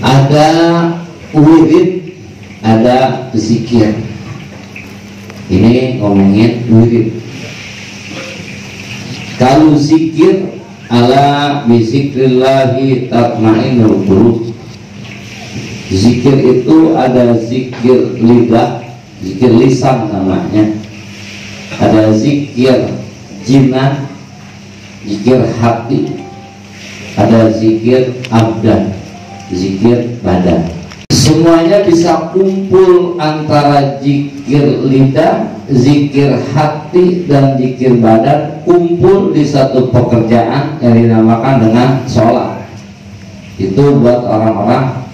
Ada wirid, ada zikir. Ini ngomongin wirid. Kalau zikir, ala bizikrillahi tatmainnul qulub. Zikir itu ada zikir lidah, zikir lisan namanya. Ada zikir jinan, zikir hati, ada zikir abdan, zikir badan. Semuanya bisa kumpul antara zikir lidah, zikir hati, dan zikir badan, kumpul di satu pekerjaan yang dinamakan dengan sholat. Itu buat orang-orang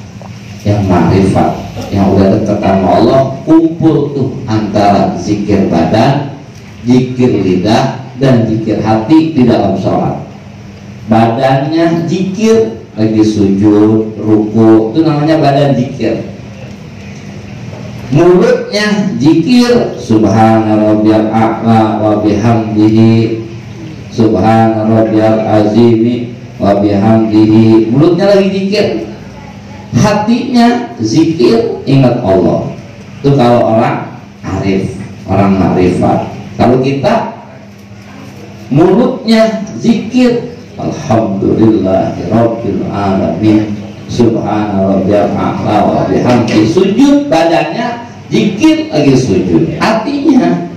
yang ma'rifat, yang udah dekat sama Allah, kumpul tuh antara zikir badan, zikir lidah, dan zikir hati di dalam sholat. Badannya zikir, lagi sujud, ruku, itu namanya badan zikir. Mulutnya zikir, subhana rabbiyal a'la wa bihamdihi, subhana rabbiyal azimi wa bihamdihi. Mulutnya lagi zikir. Hatinya zikir, ingat Allah. Itu kalau orang arif, orang ma'rifat. Kalau kita mulutnya zikir, alhamdulillahi rabbil alamin, subhana rabbiyal a'la wa bihamdihi. Sujud, badannya zikir, lagi sujud. Hatinya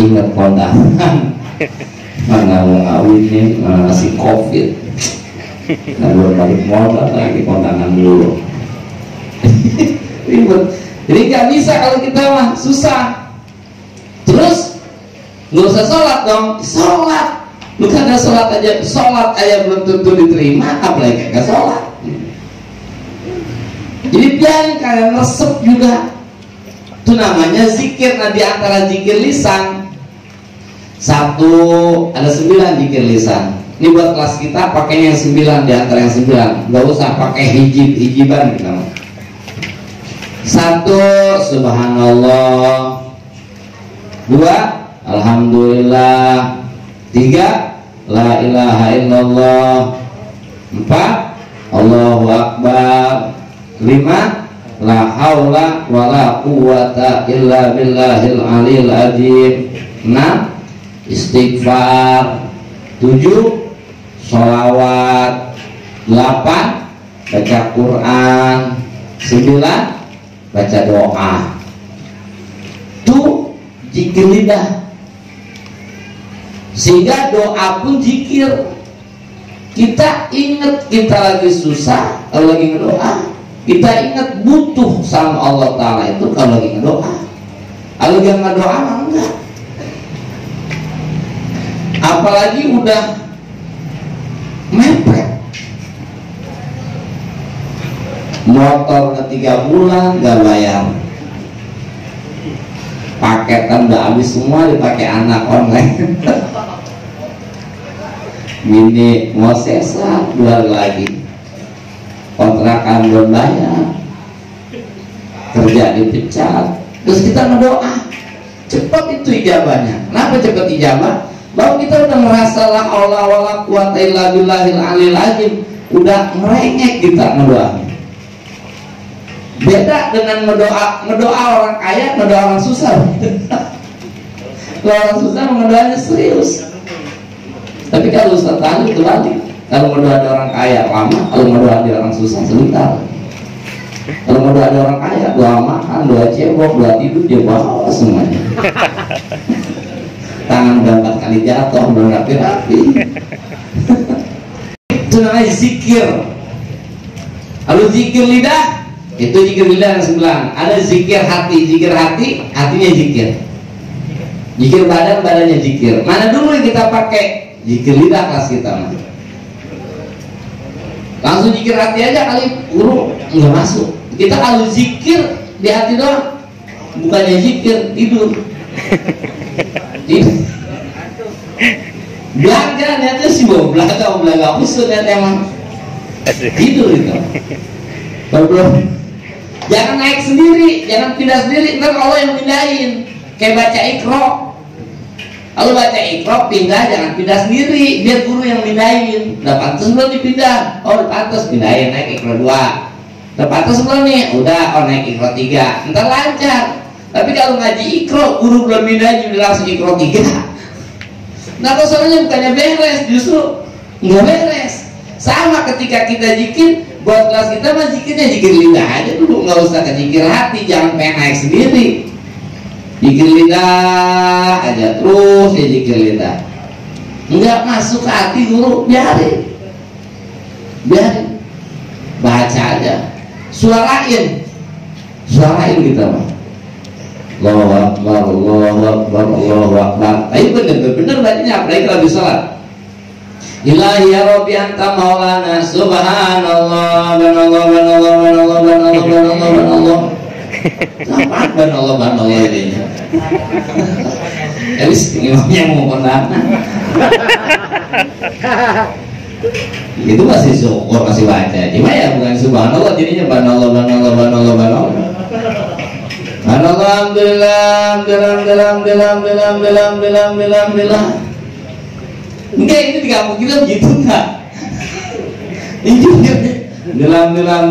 ingat kondangan, mana mau ngawinin, mana ngasih covid, nah belum balik modal lagi kondangan dulu. Ribet. Jadi gak bisa kalau kita mah susah. Terus nggak usah sholat dong, sholat. Lu kan gak sholat aja belum tentu diterima, apalagi gak sholat. Jadi biarin kalian resep juga. Itu namanya zikir. Nah, di antara zikir lisan, ada 9 zikir lisan. Ini buat kelas kita pakai yang 9, di antara yang 9. Gak usah pakai hijiban gitu. 1, subhanallah. 2, alhamdulillah. 3, la ilaha illallah. 4, Allahu akbar. 5, la haula wa la quwata illa billahil aliyil azim. 6, istighfar. 7, sholawat. 8, baca Quran. 9, baca doa. Itu zikir lidah. Sehingga doa pun zikir. Kita ingat kita lagi susah kalau lagi ngedoa. Kita ingat butuh sama Allah Ta'ala itu kalau lagi ngedoa. Kalau lagi ngedoa enggak. Apalagi udah mepet, motor ke 3 bulan gak bayar, paketan udah habis semua, dipakai anak online. Bini mau sesa, 2 hari lagi kontrakan belum bayar, kerja dipecat. Terus kita ngedoa, cepat itu ijabahnya. Kenapa cepat ijabah? Bahwa kita udah merasa la haula wala quwata illa billahil aliyil azim, udah merengek kita ngedoa. Beda dengan ngedoa orang kaya, ngedoa orang susah. Kalau orang susah ngedoanya serius. Tapi kalau Ustaz tanya itu balik. Kalau ngedoa ada orang kaya lama, kalau ngedoa ada orang susah sebentar. Kalau ngedoa ada orang kaya, doa makan, doa cebok, doa tidur, dia bawa semuanya. Tangan udah 4 kali jatuh, belum rapi-rapi. Itu namanya zikir. Lalu zikir lidah, itu zikir lidah yang 9. Ada zikir hati, hatinya zikir. Zikir badan, badannya zikir. Mana dulu yang kita pakai? Zikir lidah kelas kita. Langsung zikir hati aja kali, guru nggak masuk. Kita kalau zikir di hati doang, bukannya zikir, tidur. Belanja niatnya sih belanja khusus niat emang tidur itu. Belum. Jangan naik sendiri, jangan pindah sendiri, ntar Allah yang pindahin. Kayak baca Iqra. Kalau baca Iqra pindah, jangan pindah sendiri, biar guru yang pindahin. Udah pantas belum dipindah? Oh pantas, pindahin naik Iqra 2. Tepat sebelah nih, udah naik ikro 3, ntar lancar. Tapi kalau ngaji ikro, guru belum minta udah langsung ikro 3. Nah soalnya bukannya beres, justru nggak beres. Sama ketika kita zikir, buat kelas kita mah zikirnya zikir lidah aja dulu, nggak usah ke zikir hati, jangan pengen naik sendiri. Zikir lidah aja terus ya, zikir lidah. Nggak masuk ke hati guru, biarin, baca aja, suarain kita mah. Allahu Akbar, Allahu Akbar, Allahu Akbar. Tapi bener bacanya, apalagi kalau di sholat. Ilahi ya Rabbi anta maulana, subhanallah, banallah, banallah, banallah, banallah, banallah, banallah. Apaan banallah, banallah ini? Habis imamnya mau kondangan. Itu masih syukur, masih baca. Cuma ya bukan subhanallah, jadinya banallah, banallah, banallah, banallah. Alhamdulillah, alhamdulillah. Enggak, ini di kampung kita begitu enggak? Ini alhamdulillah.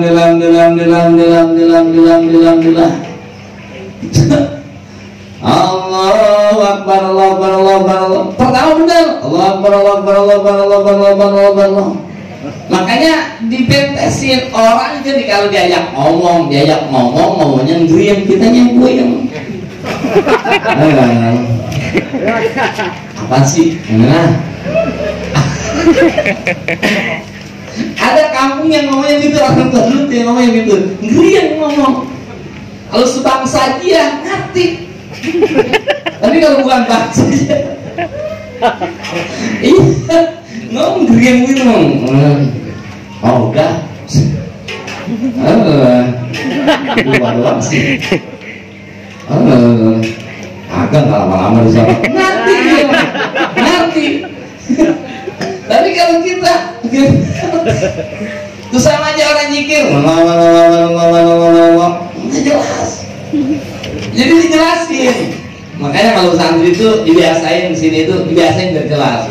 Allahu Akbar, Allahu Akbar, Allahu Akbar. Pertama benar, Allahu Akbar, Allahu Akbar, Allahu Akbar, Allahu Akbar, Allahu Akbar. Makanya dipentesin orang jadi kalau diajak ngomong ngomongnya ngeriam, kitanya goyang. Apa sih? Nah. Ada kampung yang ngomongnya gitu, orang tua dulu yang ngomongnya gitu, ngeriam ngomong. Kalau sebangsa dia ngerti. Tapi kalau bukan bangsa aja, iya, ngomong ngeriam gitu. Oh udah, lupa doang sih. Agak nggak lama-lama di sana. Nanti. Tapi kalau kita, itu sama aja orang nyikir, nggak jelas. Jadi dijelasin. Makanya kalau santri itu dibiasain di sini itu dibiasain biar jelas.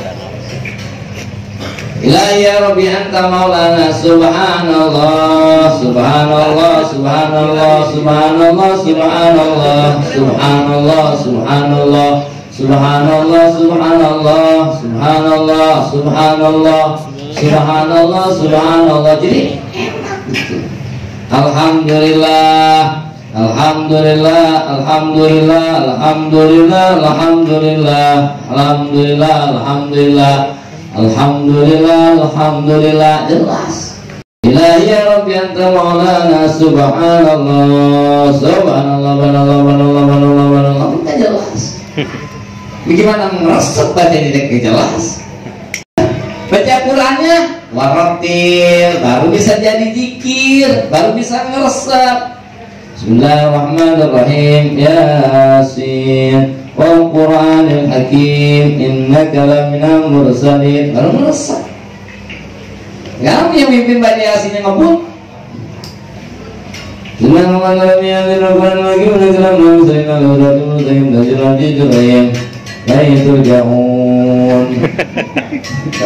Ilahi ya Rabbi anta maulana, subhanallah, subhanallah, subhanallah, subhanallah, subhanallah, subhanallah, subhanallah, subhanallah, subhanallah, subhanallah, subhanallah, subhanallah, subhanallah. Jadi enak gitu. Alhamdulillah, alhamdulillah, alhamdulillah, alhamdulillah, alhamdulillah, alhamdulillah, alhamdulillah. Alhamdulillah, alhamdulillah, jelas. Ilahi ya Rabbi anta maulana, subhanallah, subhanallah, banallah, banallah, banallah, banallah. Enggak jelas. Bagaimana ngeresep baca tidak jelas? Baca Qurannya warattil, baru bisa jadi zikir, baru bisa ngeresep. Bismillahirrahmanirrahim. Yasin wal Qur'anil Hakim innaka laminal mursalin. Baru meresap. Kamu yang mimpin baca Yasinnya ngebut.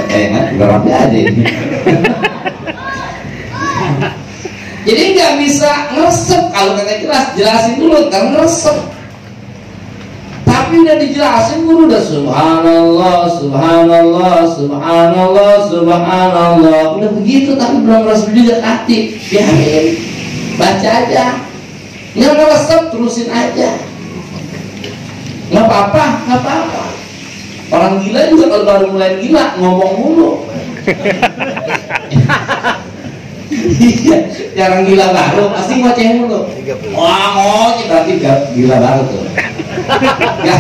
Enak, berapa aja ini. Jadi nggak bisa ngeresep kalau kagak jelas, jelasin dulu, kan ngeresep. Tapi udah dijelasin guru udah subhanallah, subhanallah, subhanallah, subhanallah. Udah begitu tapi belum resep juga hati. Biarin, baca aja. Yang resep terusin aja. Nggak apa-apa, nggak apa-apa. Orang gila juga kalau baru mulai gila ngomong mulu. Iya, jarang gila baru pasti ngoceh mulu. Wah ngoceh berarti gila baru tuh. Ya.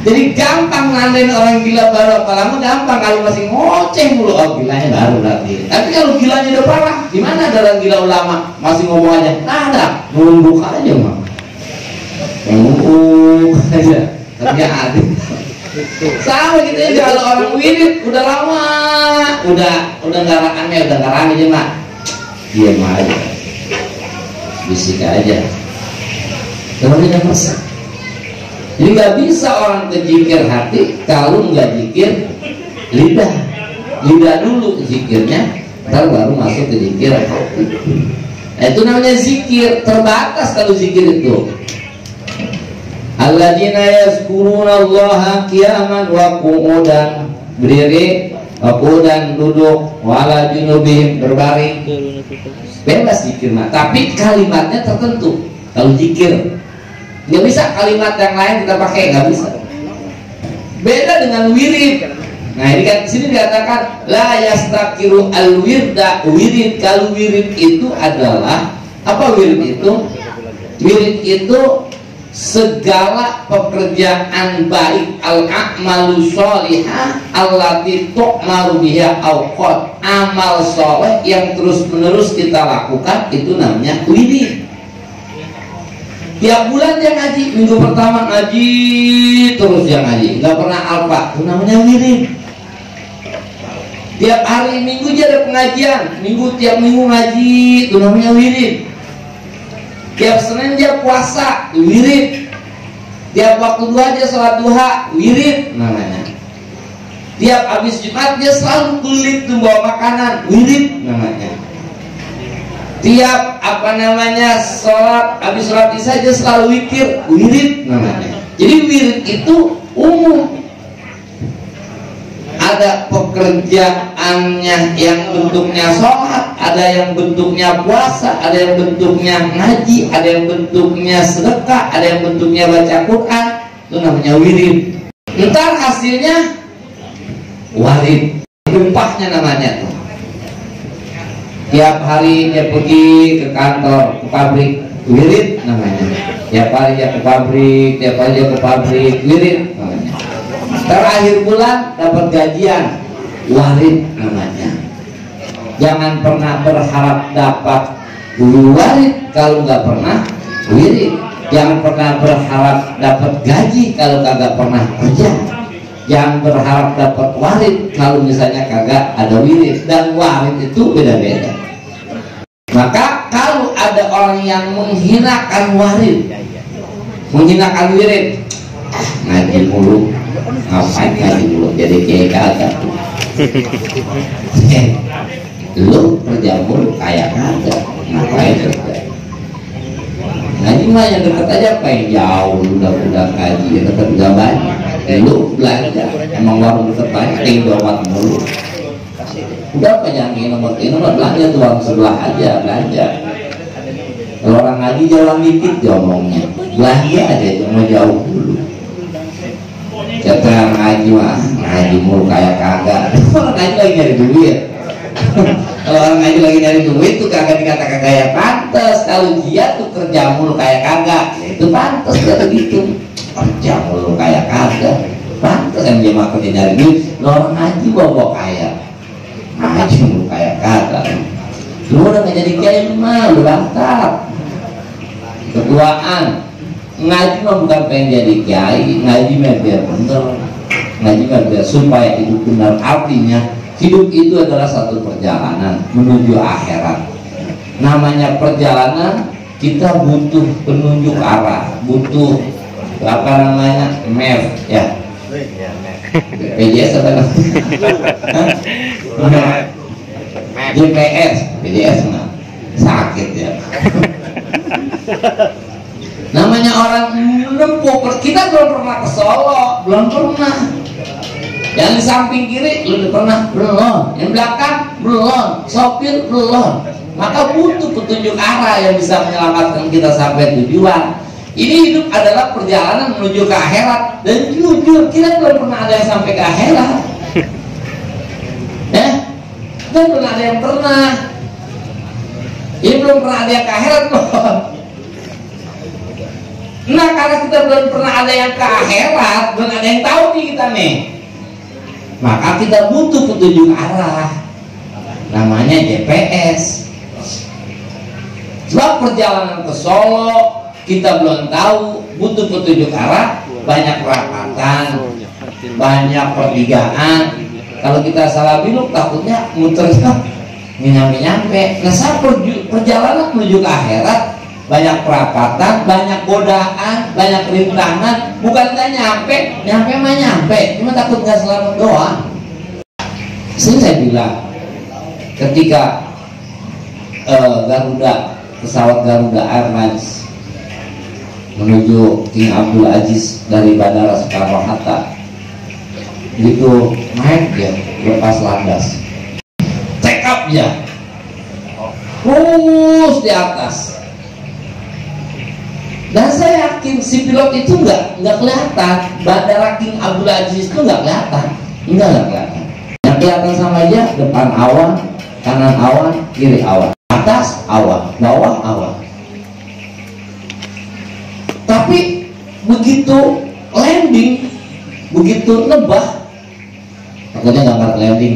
Jadi gampang nandain orang gila baru, apa lama gampang kalau masih ngoceh mulu. Oh gilanya baru berarti. Tapi kalau gilanya udah parah, gimana ada orang gila ulama masih ngomong aja? Nah ada, nunduk aja mah. Nunduk aja. Tapi ada. Sama gitu aja kalau orang wirid udah lama, udah nggak rame aja mak, diam aja, bisik aja, terus dia masak. Jadi nggak bisa orang kejikir hati kalau nggak jikir lidah dulu zikirnya, ntar baru masuk ke jikir hati. Nah, itu namanya zikir. Terbatas kalau zikir itu. Alladzina yazkurunallaha qiyaman wa qu'udan, berdiri, wa qu'udan, duduk, wa ala junubihim, berbaring. Bebas zikir mah, tapi kalimatnya tertentu. Kalau zikir nggak bisa kalimat yang lain kita pakai, nggak bisa. Beda dengan wirid. Nah, ini kan sini dikatakan la yastakiru al wirda, wirid. Kalau wirid itu adalah apa? Wirid itu, wirid itu segala pekerjaan baik, al a'malu sholihah allati tu'maru biha awqat, amal soleh yang terus menerus kita lakukan, itu namanya wirid. Tiap bulan dia ngaji, minggu pertama ngaji terus dia ngaji, nggak pernah alfa, itu namanya wirid. Tiap hari minggu dia ada pengajian, tiap minggu ngaji, itu namanya wirid. Tiap Senin dia puasa, wirid. Tiap waktu duha dia sholat duha, wirid namanya. Tiap habis Jumat dia selalu kulit tuh bawa makanan, wirid namanya. Tiap sholat habis sholat isya dia selalu witir, wirid namanya. Jadi wirid itu umum. Ada pekerjaannya yang bentuknya sholat, ada yang bentuknya puasa, ada yang bentuknya ngaji, ada yang bentuknya sedekah, ada yang bentuknya baca Quran, itu namanya wirid. Ntar hasilnya warid, tumpahnya namanya tuh. Tiap hari dia pergi ke kantor, ke pabrik, wirid namanya. Tiap hari dia ke pabrik, wirid namanya. Terakhir bulan dapat gajian, warid namanya. Jangan pernah berharap dapat warid kalau nggak pernah wirid. Jangan pernah berharap dapat gaji kalau kagak pernah kerja. Jangan berharap dapat warid kalau misalnya kagak ada wirid. Dan warid itu beda-beda. Maka kalau ada orang yang menghinakan warid, menghinakan wirid, ngaji mulu, ngapain ngaji mulu, jadi kayak kagak. Lu kerja mulu kayak kagak, ngapain kerja? Ngaji mah yang dekat aja, apa yang jauh udah ngaji yang dekat udah banyak. Lu belanja, emang warung dekat banyak, yang doang mulu. Udah apa yang ini nomor belanja tuh warung sebelah aja belanja. Kalau orang ngaji jalan dikit ngomongnya, belanja aja cuma jauh dulu. Kata ngaji mah ngaji mulu kayak kagak. Orang ngaji lagi nyari duit. Kalau orang ngaji lagi nyari duit tuh kagak dikatakan kayak pantas. Kalau dia tuh kerja mulu kayak kagak, ya itu pantas dia begitu. Kerja mulu kayak kagak, pantas yang dia mah kerja nyari duit. Orang ngaji bawa kaya, ngaji mulu kayak kagak. Lu udah nggak jadi kiai mah, lu bangkat. Ketuaan. Ngaji mah bukan pengen jadi kiai, ngaji mah biar bener, ngaji mah biar supaya hidup benar. Artinya hidup itu adalah satu perjalanan menuju akhirat. Namanya perjalanan, kita butuh penunjuk arah, butuh apa namanya, map ya, PJS apa namanya, GPS, PJS mah sakit ya. Namanya orang menempuh, kita belum pernah ke Solo, belum pernah. Yang di samping kiri belum pernah, belum. Yang belakang belum, sopir belum. Maka butuh petunjuk arah yang bisa menyelamatkan kita sampai tujuan. Ini hidup adalah perjalanan menuju ke akhirat. Dan jujur, kita belum pernah ada yang sampai ke akhirat. Dan belum ada yang pernah. Ini belum pernah ada yang ke akhirat loh. Nah, karena kita belum pernah ada yang ke akhirat, belum ada yang tahu nih kita nih, maka kita butuh petunjuk arah, namanya GPS. Sebab perjalanan ke Solo kita belum tahu, butuh petunjuk arah, banyak perapatan, banyak pertigaan. Kalau kita salah belok, takutnya muternya nyampe-nyampe. Nah, saat perjalanan menuju ke akhirat, banyak perapatan, banyak godaan, banyak rintangan. Bukan nggak nyampe, nyampe mah nyampe, cuma takut nggak selamat doang. Sini saya bilang, ketika Garuda pesawat Garuda Airlines menuju King Abdul Aziz dari Bandara Soekarno-Hatta. Gitu naik dia lepas landas, take up ya, terus di atas. Dan saya yakin si pilot itu nggak kelihatan, Bandara King Abdul Aziz itu nggak kelihatan, nggak kelihatan. Yang kelihatan sama dia depan awan, kanan awan, kiri awan, atas awan, bawah awan. Tapi begitu landing, begitu nebah, takutnya nggak ngerti landing.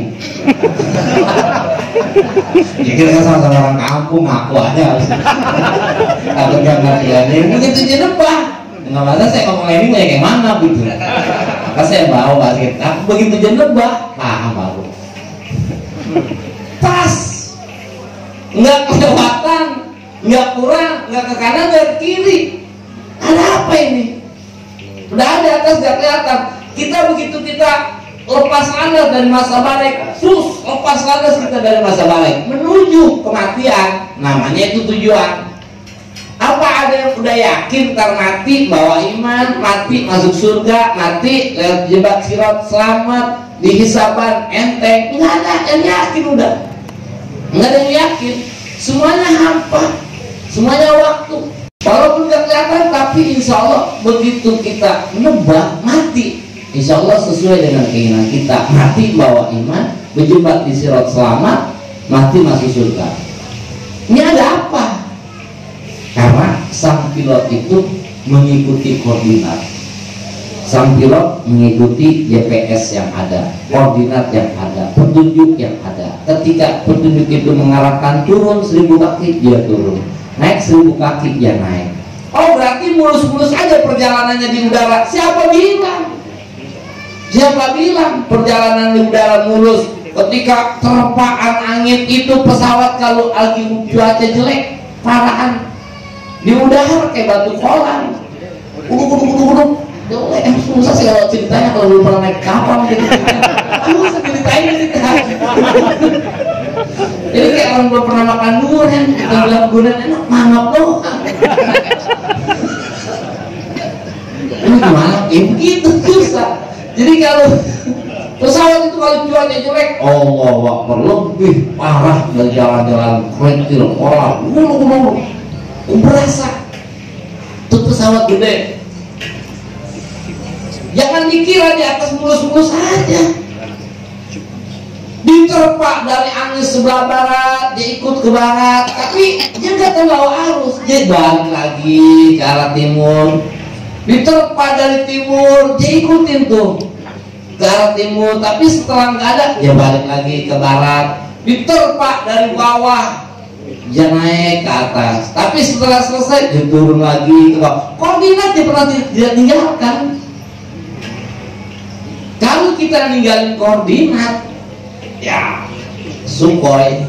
Ya kita sama-sama orang kampung, ngaku aja harus. Takutnya nggak ngerti landing. Begitu dia nebah, nggak masalah saya ngomong landing kayak mana gitu. Maka saya bawa basket. Begitu dia nebah, paham baru. Pas, nggak kelewatan, nggak kurang, nggak ke kanan, nggak ke kiri. Ada apa ini? Udah ada atas nggak kelihatan. Kita begitu kita lepas landas dari masa balik, sus lepas landas kita dari masa balik menuju kematian, namanya itu tujuan. Apa ada yang udah yakin ntar mati bawa iman, mati masuk surga, mati lewat jebak sirat selamat, dihisaban enteng? Nggak ada yang yakin, udah nggak ada yang yakin, semuanya hampa, semuanya waktu. Walaupun nggak kelihatan, tapi insya Allah begitu kita nebak mati, insya Allah sesuai dengan keinginan kita, mati bawa iman, berjumpa di sirat selamat, mati masuk surga. Ini ada apa? Karena sang pilot itu mengikuti koordinat, sang pilot mengikuti GPS yang ada, koordinat yang ada, petunjuk yang ada. Ketika petunjuk itu mengarahkan turun 1000 kaki, dia turun, naik 1000 kaki, dia naik. Oh berarti mulus-mulus aja perjalanannya di udara. Siapa bilang? Siapa bilang perjalanan di udara mulus? Ketika terpaan angin itu pesawat kalau lagi cuaca jelek, parahan di udara kayak batu kolam. Uduk. Susah sih kalau ceritanya, kalau belum pernah naik kapal gitu. Susah ceritain cerita. Jadi kayak orang belum pernah makan durian, kita bilang durian enak, mangap doang. Ini gimana? Begitu susah. Jadi kalau pesawat itu kalau cuaca jelek, Allah Akbar, lebih parah dari jalan-jalan krentil, kolam, berasa. Itu pesawat gede. Jangan dikira di atas mulus-mulus saja. Diterpa dari angin sebelah barat, dia ikut ke barat, tapi dia nggak tahu bawa arus, dia balik lagi ke arah timur. Diterpa dari timur, dia ikutin tuh ke arah timur, tapi setelah nggak ada, dia balik lagi ke barat. Diterpa dari bawah, dia naik ke atas, tapi setelah selesai dia turun lagi ke bawah. Koordinat dia pernah tidak tinggalkan. Kalau kita ninggalin koordinat, ya Sukhoi.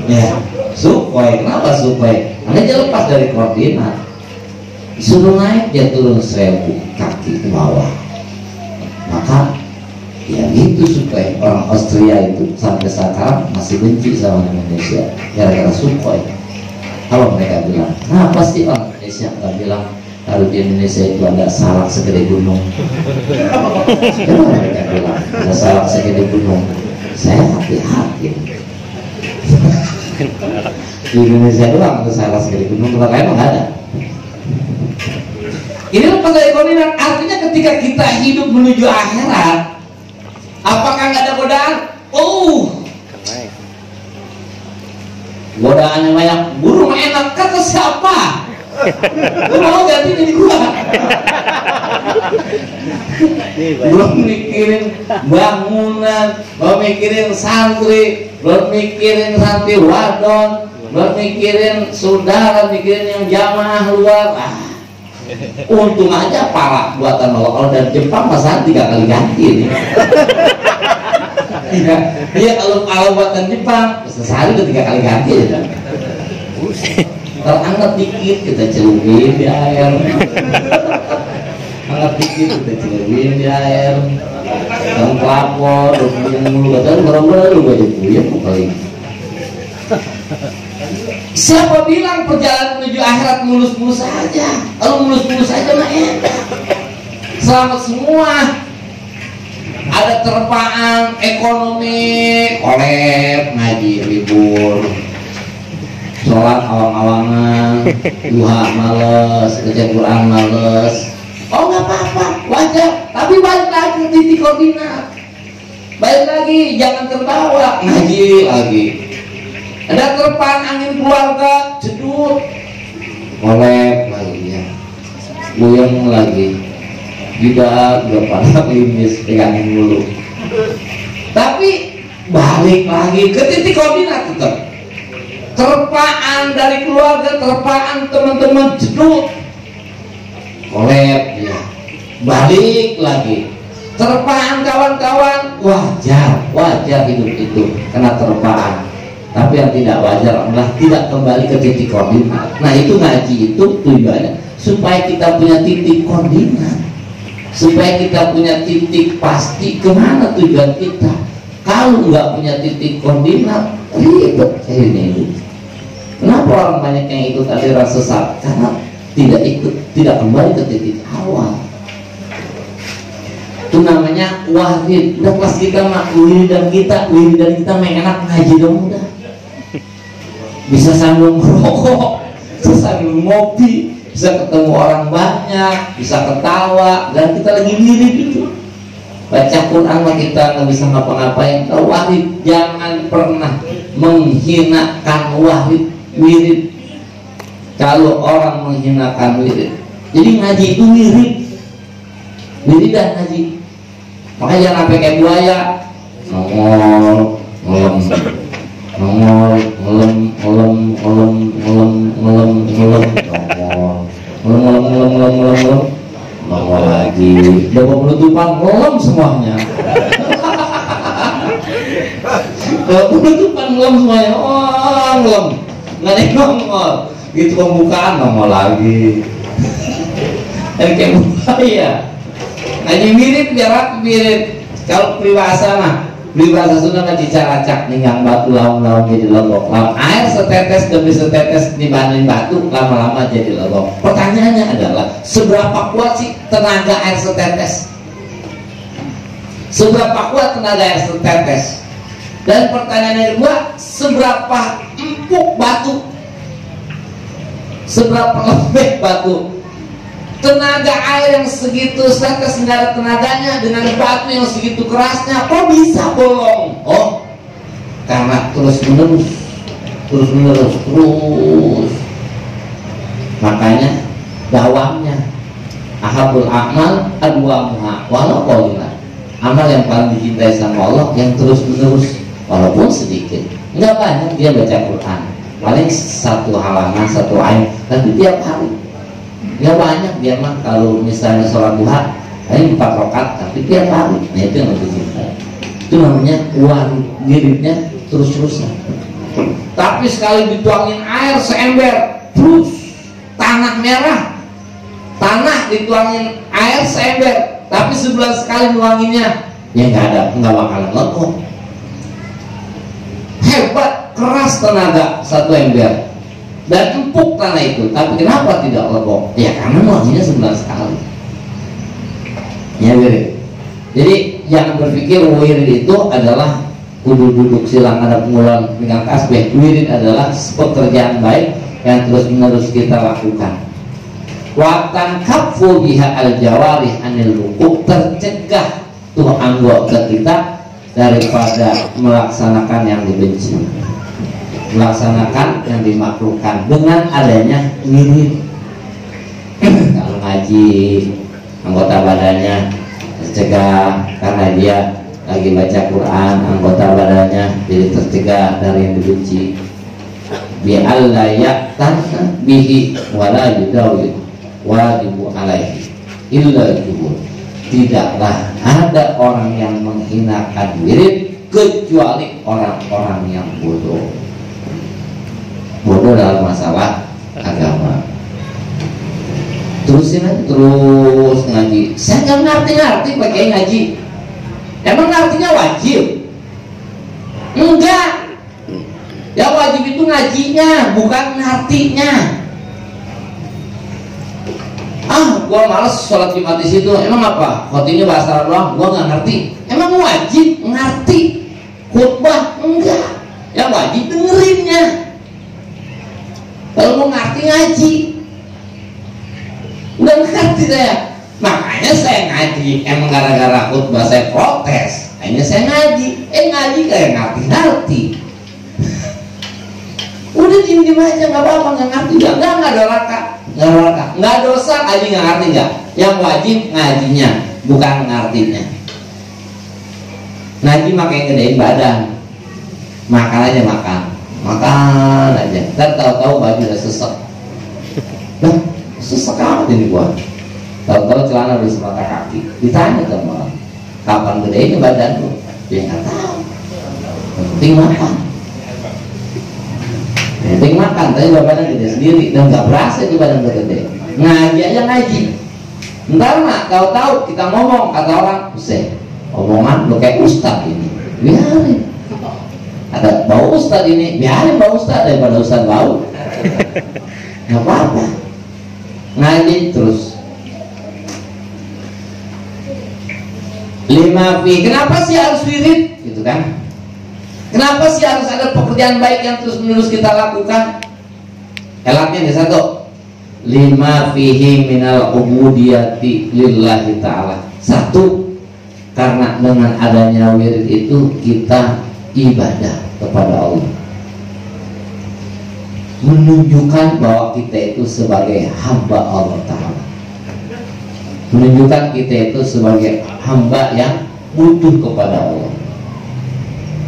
Ya Sukhoi. Kenapa Sukhoi? Karena dia lepas dari koordinat. Disuruh naik, dia turun 1000 kaki ke bawah. Maka ya gitu Sukhoi. Orang Austria itu sampai sekarang masih benci sama Indonesia gara-gara Sukhoi. Kalau mereka bilang, kenapa sih orang Indonesia nggak bilang kalau di Indonesia itu ada salak segede gunung? Coba mereka bilang ada salak segede gunung, saya hati-hati. Di Indonesia doang ada salak segede gunung, tempat lain nggak ada. Ini lepas dari koordinat, artinya ketika kita hidup menuju akhirat, apakah nggak ada godaan? Godaannya banyak. Burung enak, kata siapa? Lu mau ganti jadi gua? Belum mikirin bangunan, belum mikirin santri, belum mikirin santri wadon, belum mikirin saudara, mikirin yang jamaah luar. Untung aja pala buatan Allah. Kalau dari Jepang masa 3 kali ganti nih. Iya kalau buatan Jepang sehari udah 3 kali ganti aja. Kalau angkat dikit kita celupin di air, angkat dikit kita celupin di air. Yang pelapor, yang mulu, katanya baru-baru aja puyeng kali. Siapa bilang perjalanan menuju akhirat mulus-mulus saja? Kalau mulus-mulus saja mah enak. Selamat semua. Ada terpaan ekonomi, kolab, ngaji, libur, sholat awang-awangan, duha males, baca Quran males. Oh nggak apa-apa, wajar. Tapi balik lagi ke titik koordinat. Balik lagi, jangan terbawa, ngaji lagi. Ada terpaan angin keluarga, jedut, kolab lagi ya, goyang lagi. Juga pada klinis pegangin dulu. Tapi balik lagi ke titik koordinat tetap. Terpaan dari keluarga, terpaan teman-teman jedut, kolab ya. Balik lagi. Terpaan kawan-kawan, wajar hidup itu kena terpaan. Tapi yang tidak wajar adalah tidak kembali ke titik koordinat. Nah itu ngaji itu tujuannya supaya kita punya titik koordinat, supaya kita punya titik pasti kemana tujuan kita. Kalau nggak punya titik koordinat, ribet akhirnya hidup. Kenapa orang banyak yang ikut aliran sesat? Karena tidak kembali ke titik awal. Itu namanya warid. Udah pas kita mah wiridan kita main enak ngaji dong udah. Bisa sambil merokok, bisa sambil ngopi, bisa ketemu orang banyak, bisa ketawa, dan kita lagi wirid gitu. Baca Quran mah kita nggak bisa ngapa-ngapain. Kalau warid jangan pernah menghinakan wirid. Kalau orang menghinakan wirid, jadi ngaji itu wirid dan ngaji. Makanya jangan sampai kayak buaya, nongol, nongol lagi. Udah penutupan ngelem semuanya. Penutupan ngelem semuanya. Oh ngelem, nggak ada yang nongol. Gitu pembukaan nongol lagi. Dan kayak buaya. Ngaji mirip biar mirip. Kalau peribahasa mah, peribahasa Sunda ngaji caracak ninggang batu laung-laung jadi logok. Air setetes demi setetes dibanding batu lama-lama jadi logok. Pertanyaannya adalah seberapa kuat sih tenaga air setetes? Seberapa kuat tenaga air setetes? Dan pertanyaan yang kedua, seberapa empuk batu? Seberapa lembek batu? Tenaga air yang segitu setetes nggak ada tenaganya dengan batu yang segitu kerasnya, kok bisa bolong? Oh, karena terus menerus. Makanya dakwahnya ahabul amal adwamuha walau qalilan. Amal yang paling dicintai sama Allah yang terus menerus walaupun sedikit. Nggak banyak dia baca Quran, paling satu halaman, satu ayat, tapi tiap hari. Ya banyak dia mah kalau misalnya sholat duha paling 4 rakaat tapi tiap hari. Nah itu yang lebih cintai. Itu namanya wiridnya terus-terusan. Tapi sekali dituangin air seember, terus tanah merah, tanah dituangin air seember, tapi sebulan sekali nuanginnya, ya nggak bakalan lekuk. Hebat, keras tenaga satu ember. Dan empuk tanah itu, tapi kenapa tidak lebok? Ya karena nuanginnya sebulan sekali. Ya wirid. Jadi jangan berpikir wirid itu adalah kudu duduk silang ada pengulang dengan tasbih. Wirid adalah pekerjaan baik yang terus menerus kita lakukan. Watan kafu biha al jawarih anil rukuk, tercegah tuh anggota kita daripada melaksanakan yang dibenci, melaksanakan yang dimakruhkan dengan adanya wirid. Kalau ngaji anggota badannya tercegah karena dia lagi baca Quran, anggota badannya jadi tercegah dari yang dibenci. Bi alla ya'tan bihi wala yudawid wajibu alaihi illa juhud. Tidaklah ada orang yang menghinakan wirid kecuali orang-orang yang bodoh dalam masalah agama. Terusin aja, terus ngaji. Saya nggak ngerti pakai ngaji. Emang artinya wajib? Enggak. Yang wajib itu itu ngajinya, bukan ngartinya. Gua males sholat Jumat di situ. Emang apa? Khotimnya bahasa Arab doang, gua nggak ngerti. Emang wajib ngerti khutbah? Enggak. Yang wajib dengerinnya. Kalau mau ngerti ngaji, udah ngerti saya. Makanya saya ngaji. Emang gara-gara khutbah saya protes, akhirnya saya ngaji. Ngaji kayak ngerti. Udah diem aja, nggak apa-apa, nggak ngerti juga, nggak ada raka, nggak dosa, ngaji nggak ngerti nggak. Yang wajib ngajinya, bukan ngertinya. Ngaji makanya gedein badan, makan aja makan aja. Dan tahu-tahu baju udah sesek. Nah, sesek amat ini gua. Tahu-tahu celana udah semata kaki. Ditanya sama orang, kapan gedein badan lu? Dia nggak tahu. Yang penting makan. Penting makan, tapi badan gede sendiri dan nggak berasa itu badan gede. Ngaji aja ngaji. Ntar mah tahu-tahu kita ngomong, kata orang, "Buset, omongan lu kayak ustad ini." Biarin. Ada bau ustad ini, biarin bau ustad daripada ustad bau. Nggak apa-apa. Ngaji terus. 5 P. Kenapa sih harus wirid? Gitu kan? Kenapa sih harus ada pekerjaan baik yang terus-menerus kita lakukan? Elatnya nih 1. 5 fihi minal ubudiyati lillahi ta'ala. 1. Karena dengan adanya wirid itu kita ibadah kepada Allah, menunjukkan bahwa kita itu sebagai hamba Allah Ta'ala, menunjukkan kita itu sebagai hamba yang butuh kepada Allah.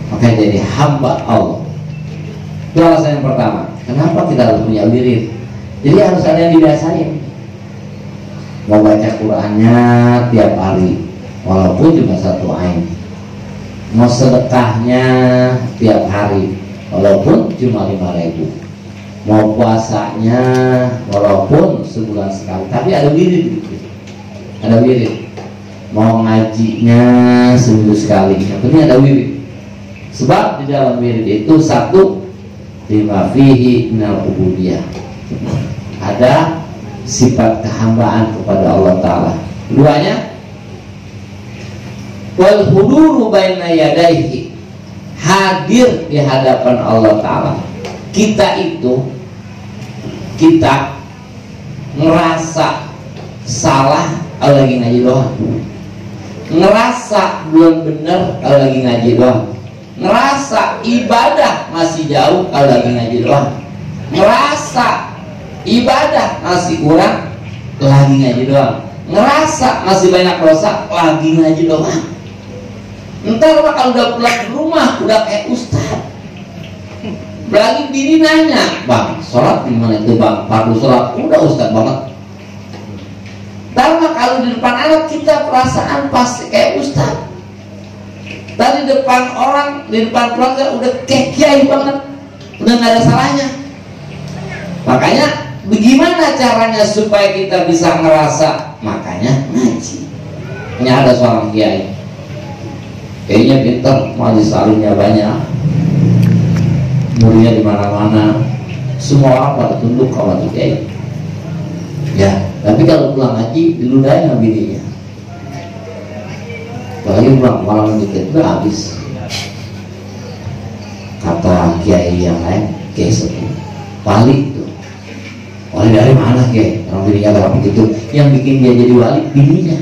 Maka jadi hamba Allah. Itu alasan yang pertama. Kenapa kita harus punya wirid? Jadi harus ada yang dibiasain. Mau baca Qur'annya tiap hari, walaupun cuma 1 ayat. Mau sedekahnya tiap hari, walaupun cuma 5.000. Mau puasanya, walaupun sebulan sekali, tapi ada wirid. Ada wirid. Mau ngajinya seminggu sekali, yang penting ada wirid. Sebab di dalam wirid itu 1, 5 fihi minal ubudiyah. Ada sifat kehambaan kepada Allah Ta'ala. Keduanya, wal huduru baina yadaihi, hadir di hadapan Allah Ta'ala. Kita ngerasa salah kalau lagi ngaji doang, ngerasa belum benar kalau lagi ngaji doang, ngerasa ibadah masih jauh kalau lagi ngaji doang, ngerasa ibadah masih kurang lagi ngaji doang, ngerasa masih banyak dosa lagi ngaji doang. Ntar mah kalau udah pulang ke rumah udah kayak ustad. Lagi bini nanya, "Bang, sholat gimana itu bang? Fardu sholat udah ustad banget." Ntar mah kalau di depan anak kita perasaan pasti kayak ustad. Tadi depan orang, di depan keluarga udah kayak kiai banget, udah nggak ada salahnya. Makanya bagaimana caranya supaya kita bisa ngerasa? Makanya ngaji. Ini ada seorang kiai, kayaknya pintar, majelis alimnya banyak, muridnya di mana-mana, semua orang pada tunduk sama tuh kiai. Ya, tapi kalau pulang ngaji diludahin sama bininya. Apalagi pulang malam dikit udah habis. Kata kiai yang lain, kiai sepuh, wali itu. Wali dari mana kiai? Orang bininya berapa begitu? Yang bikin dia jadi wali bininya.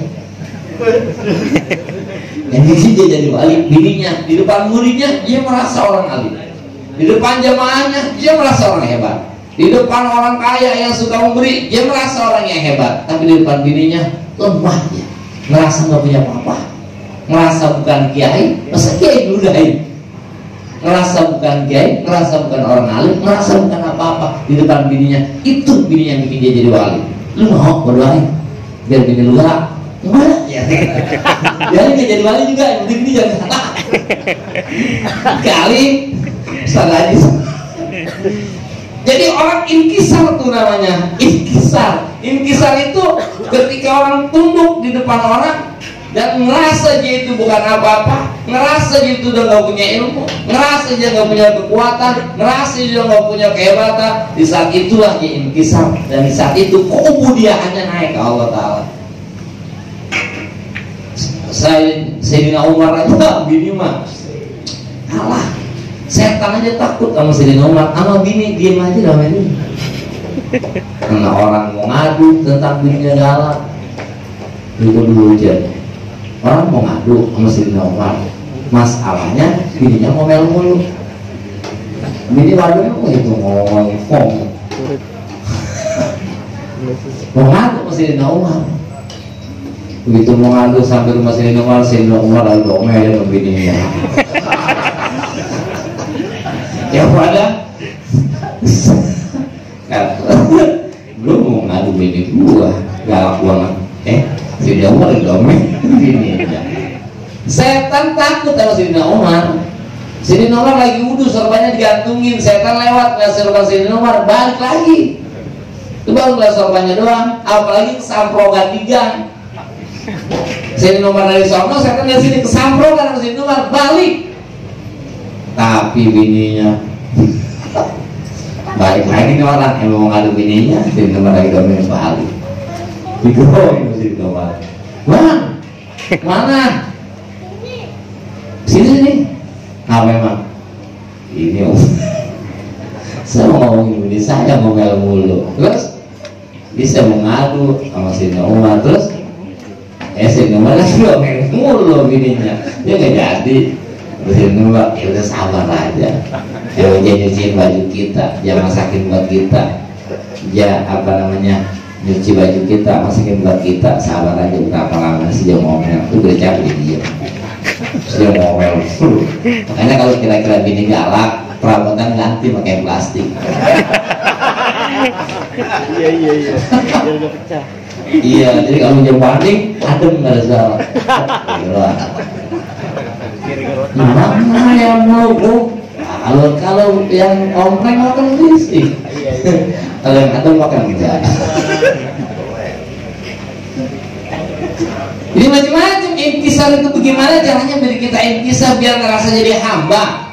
Yang bikin dia jadi wali bininya. Di depan muridnya dia merasa orang alim, di depan jamaahnya dia merasa orang hebat, di depan orang kaya yang suka memberi dia merasa orang yang hebat. Tapi di depan bininya lemah, dia merasa nggak punya apa-apa, merasa bukan kiai, masa kiai diludahin, merasa bukan kiai, merasa bukan orang alim, merasa bukan apa-apa. Di depan bininya, itu bini yang bikin dia jadi wali. Lu mau berdoain biar bini lu galak? Enggak, ya jadi nggak jadi wali juga, yang penting dia jangan kata kali sadari. Jadi orang inkisar tuh namanya, inkisar. Inkisar itu ketika orang tunduk di depan orang, dan ngerasa dia itu bukan apa-apa, ngerasa dia itu udah nggak punya ilmu, ngerasa dia nggak punya kekuatan, ngerasa dia nggak punya kehebatan. Di saat itulah dia inkisar, dan di saat itu kemudiannya naik ke Allah Ta'ala. Sayyidina Umar aja bini mah kalah, setan aja takut sama Sayyidina Umar, sama bini diem aja dalam ini. Karena orang mau ngadu tentang bininya galak, itu dulu aja. Orang mau ngadu sama Sayyidina Umar, masalahnya bininya ngomel mulu. Bini waduh itu ngomong mau ngadu sama Sayyidina Umar. Begitu mau ngadu sampai rumah Sayyidina Umar lalu ngomel sama bininya. Ya pada lu mau ngadu bini gua galak banget. Sayyidina Umar ngomel bininya. Setan takut sama Sayyidina Umar. Sayyidina Umar lagi wudhu, sorbannya digantungin, setan lewat nggak sorban Sayyidina Umar, balik lagi. Itu baru nggak sorbannya doang, apalagi kesamprogan di gang. Sayyidina Umar dari sono, setan dari sini kesamprogan sama Sayyidina Umar, balik. Tapi bininya balik lagi nih orang yang mau ngadu bininya. Sayyidina Umar lagi domain balik. Digoyong Sayyidina Umar. Bang, mana? Sini. Nah memang ini saya mau ngomongin bini saya ngomel mulu, terus bisa mengadu sama Sayyidina Umar, terus Sayyidina Umar kan ngomel mulu bininya, dia nggak jadi. Terus Sayyidina Umar ya udah sabar aja, dia nyuciin baju kita, dia masakin buat kita, dia nyuci baju kita, masakin buat kita, sabar aja. Berapa lama sih dia ngomel, itu udah capek dia. Dia ngomel. Makanya kalau kira-kira bini galak, perabotan ganti pakai plastik. Iya. Biar udah pecah. Iya, jadi kalau jam panik adem nggak ada salah. Mana yang mau? Kalau yang kompleng makan listrik. Kalau yang adem makan enggak. Jadi macam-macam intisar itu bagaimana caranya biar kita intisar biar ngerasa jadi hamba.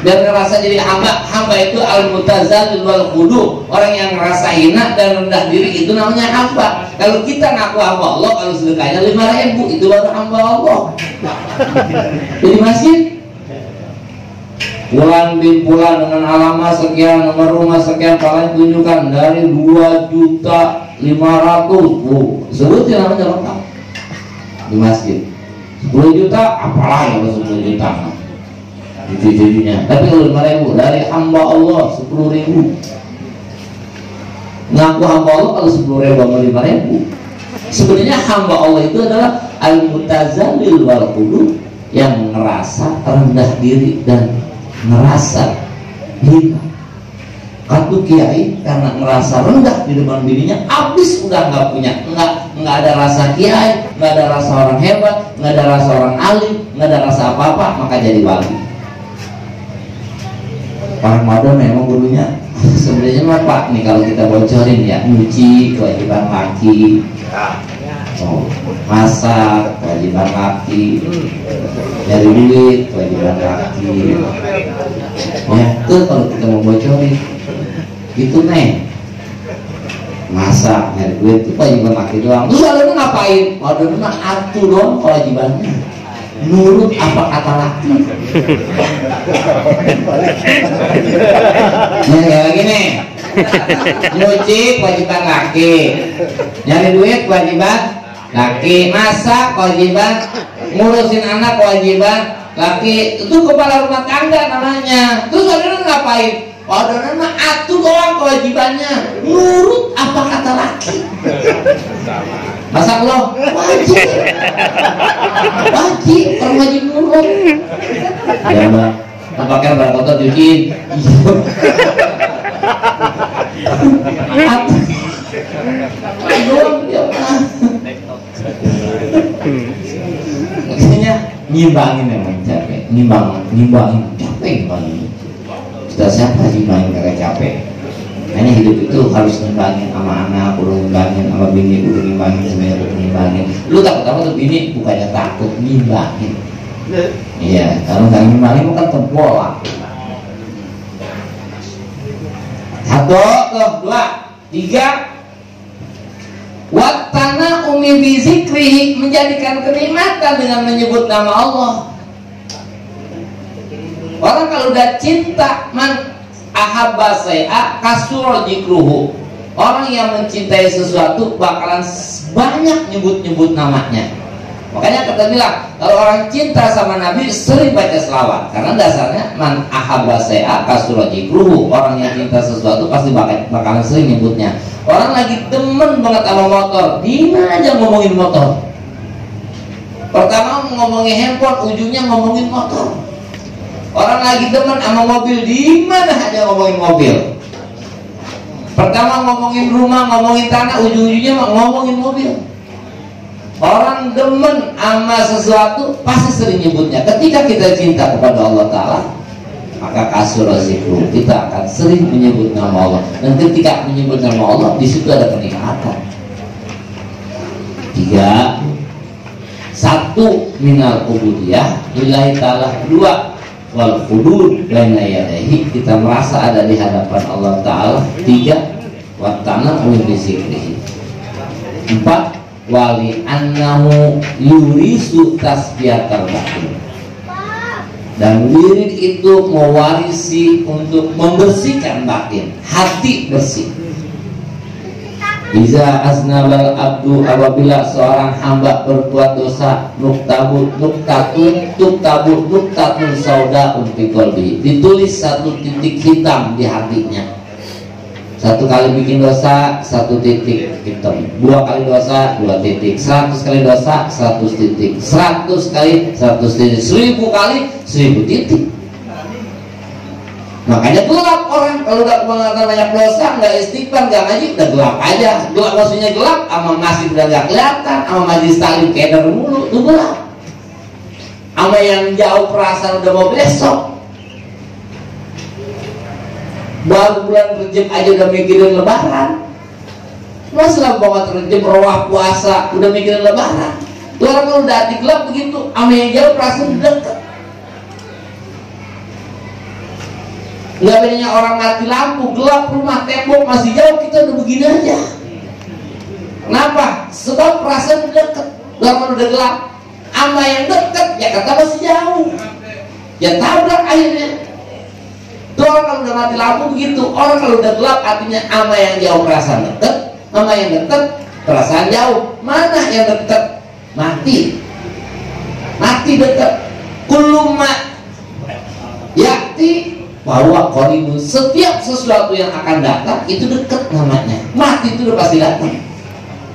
Biar ngerasa jadi hamba. Hamba itu al-mutazallil wal khudu. Orang yang ngerasa hina dan rendah diri itu namanya hamba. Kalau kita ngaku hamba Allah, kalau sedekahnya 5.000 itu baru hamba Allah. Jadi masjid Pulang bin Pulang dengan alamat sekian, nomor rumah sekian, kalian tunjukkan dari 2.500.000. Sebutin namanya lengkap di masjid. 10 juta apalah kalau 10 juta jujurnya. Tapi kalau 5.000 dari hamba Allah 10.000. Ngaku hamba Allah kalau 10.000 sama 5.000. Sebenarnya hamba Allah itu adalah al-mutazallil wal khudu, yang ngerasa rendah diri dan ngerasa hina. Kartu kiai karena merasa rendah di depan bininya, habis udah nggak ada rasa kiai, nggak ada rasa orang hebat, nggak ada rasa orang alim, nggak ada rasa apa-apa, maka jadi wali. Orang modern memang gurunya sebenarnya mah Pak nih, kalau kita bocorin ya, nyuci kewajiban laki, masak kewajiban laki, nyari duit kewajiban laki. Ya itu kalau kita mau bocorin gitu nih, masak nyari duit itu kewajiban laki doang. Terus lalu ngapain? Waduh mah atuh doang kewajibannya, nurut apa kata laki. Nih kayak lagi nih, nyuci kewajiban laki, nyari duit kewajiban laki, masak kewajiban, ngurusin anak kewajiban laki. Itu kepala rumah tangga namanya. Terus saudara ngapain? Saudara mah atuh doang kewajibannya, nurut apa kata laki. Masak lo wajib, orang wajib nurut. Ya mbak, tampaknya barang kotor cuciin. Doang ya mbak. Maksudnya nyimbangin memang capek, nyimbangin capek banget. Sudah siapa nyimbangin kagak capek? Makanya hidup itu harus ngimbangin sama anak, udah ngimbangin sama bini, udah ngimbangin semuanya, udah ngimbangin. Lu takut apa tuh bini? Bukannya takut, ngimbangin. Iya, kalau nggak ngimbangin bukan tempolah. Satu, dua, tiga. Watana umi bizikrihi, menjadikan kenikmatan dengan menyebut nama Allah. Orang kalau udah cinta, man ahabba say'a kasura dzikruhu. Orang yang mencintai sesuatu bakalan banyak nyebut-nyebut namanya. Makanya kata bilang, kalau orang cinta sama Nabi sering baca selawat, karena dasarnya man ahabba say'a kasura dzikruhu. Orang yang cinta sesuatu pasti bakalan sering nyebutnya. Orang lagi demen banget sama motor, dina aja ngomongin motor. Pertama ngomongin handphone, ujungnya ngomongin motor. Orang lagi demen sama mobil, di mana aja ngomongin mobil. Pertama ngomongin rumah, ngomongin tanah, ujung-ujungnya ngomongin mobil. Orang demen sama sesuatu pasti sering nyebutnya. Ketika kita cinta kepada Allah Ta'ala, maka kasura zikru, kita akan sering menyebut nama Allah. Dan ketika menyebut nama Allah, di situ ada kenikmatan. 3. 1 minal ubudiyah lillahi ta'ala. 2 wal hudud baina yadayhi, kita merasa ada di hadapan Allah Ta'ala. 3 watana min zikrihi. 4 wali annahu yurisu tasbiyatal batin, dan wirid itu mewarisi untuk membersihkan batin, hati bersih. Iza aznabal abdu, apabila seorang hamba berbuat dosa, nuktabun sauda fi qalbi, ditulis satu titik hitam di hatinya. 1 kali bikin dosa 1 titik hitam, 2 kali dosa 2 titik, 100 kali dosa 100 titik, 100 kali 100 titik, 1000 kali 1000 titik. Makanya gelap orang kalau udah melakukan banyak dosa, nggak istighfar, nggak ngaji, udah gelap aja. Gelap maksudnya gelap, sama masjid udah nggak kelihatan, sama majlis taklim keder mulu, itu gelap. Sama yang jauh perasaan udah mau besok. Baru bulan Rejab aja udah mikirin lebaran. Masalah banget Rejab, rawah puasa, udah mikirin lebaran. Itu orang kalau udah hati gelap begitu, sama yang jauh perasaan udah deket. Nggak bedanya orang mati lampu, gelap rumah, tembok masih jauh, kita udah begini aja. Kenapa? Sebab perasaan dekat. Kalau udah gelap, sama yang dekat ya kata masih jauh, ya tabrak akhirnya. Itu orang kalau udah mati lampu begitu. Orang kalau udah gelap artinya sama yang jauh perasaan dekat, sama yang dekat perasaan jauh. Mana yang dekat? Mati dekat. Kuluma yakti bahwa koribun, setiap sesuatu yang akan datang itu dekat namanya. Mati itu udah pasti datang,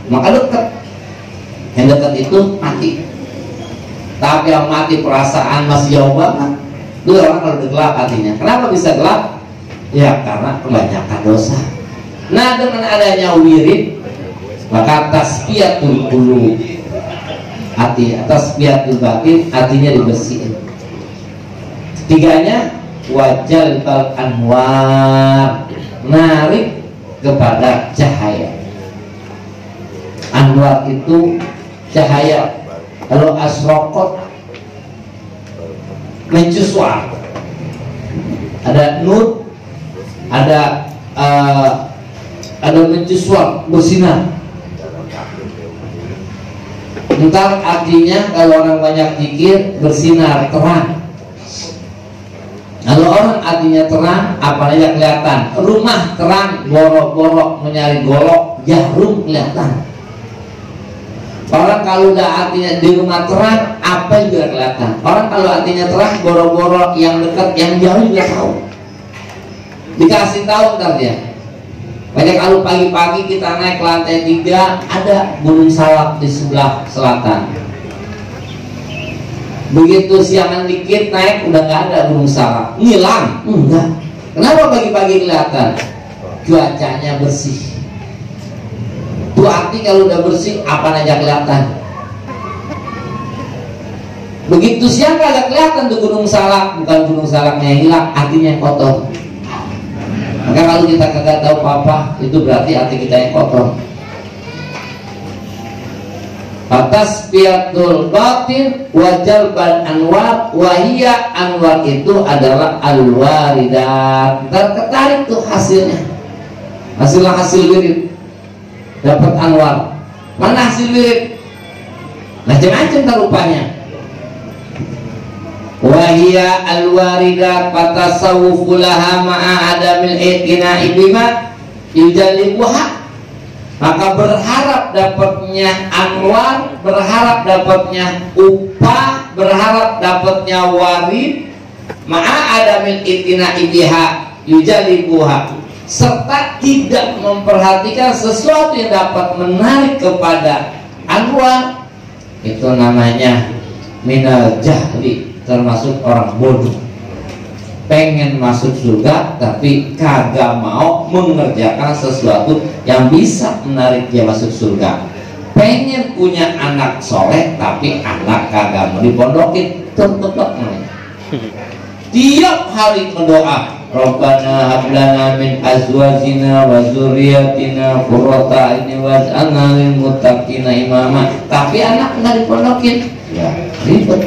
maka dekat. Yang dekat itu mati. Tapi yang mati perasaan masih jauh banget, itu orang kalau udah gelap hatinya. Kenapa bisa gelap? Ya karena kebanyakan dosa. Nah, dengan adanya wirid, maka tasfiyatul qulub, hati, tasfiyatul batin, hatinya dibersihin. 3-nya wajal bal anwar, narik kepada cahaya. Anwar itu cahaya. Kalau asrokot mencuswar, ada nur, ada mencuswar, bersinar. Ntar artinya kalau orang banyak zikir bersinar, terang. Kalau orang artinya terang, apalagi kelihatan. Rumah terang, borok-borok mencari golok, jarum kelihatan. Orang kalau udah artinya di rumah terang, apa juga kelihatan. Orang kalau artinya terang, borok-borok yang dekat, yang jauh juga tahu. Dikasih tahu ntar dia. Banyak kalau pagi-pagi kita naik ke lantai 3, ada Gunung Salak di sebelah selatan. Begitu siangan dikit naik udah nggak ada Gunung Salak, ngilang. Enggak. Kenapa pagi-pagi kelihatan? Cuacanya bersih. Itu arti kalau udah bersih apa aja kelihatan. Begitu siang kagak kelihatan tuh Gunung Salak, bukan Gunung Salaknya yang hilang, artinya kotor. Maka kalau kita kagak tahu apa, itu berarti hati kita yang kotor. Tasfiyatul batin wajal ban anwar, wahia anwar itu adalah al-waridat. Tertarik tuh hasilnya, hasil wirid, dapat anwar. Mana hasil wirid? Macam-macam rupanya. Wahia al-waridat fatasawwufu laha ma'a adamil iqtina'i bima yujalibuha. Maka berharap dapatnya anwar, berharap dapatnya upah, berharap dapatnya warid, ma'a adamil iqtina'i biha yujalibuha, serta tidak memperhatikan sesuatu yang dapat menarik kepada anwar, itu namanya minal jahli, termasuk orang bodoh. Pengen masuk surga tapi kagak mau mengerjakan sesuatu yang bisa menarik dia masuk surga. Pengen punya anak soleh tapi anak kagak mau dipondokin, tetep tiap hari berdoa, Rabbana hablana min azwajina wa zurriyatina qurrata a'yunin waj'alna lil muttaqina imama. Tapi anak nggak dipondokin, ya ribet.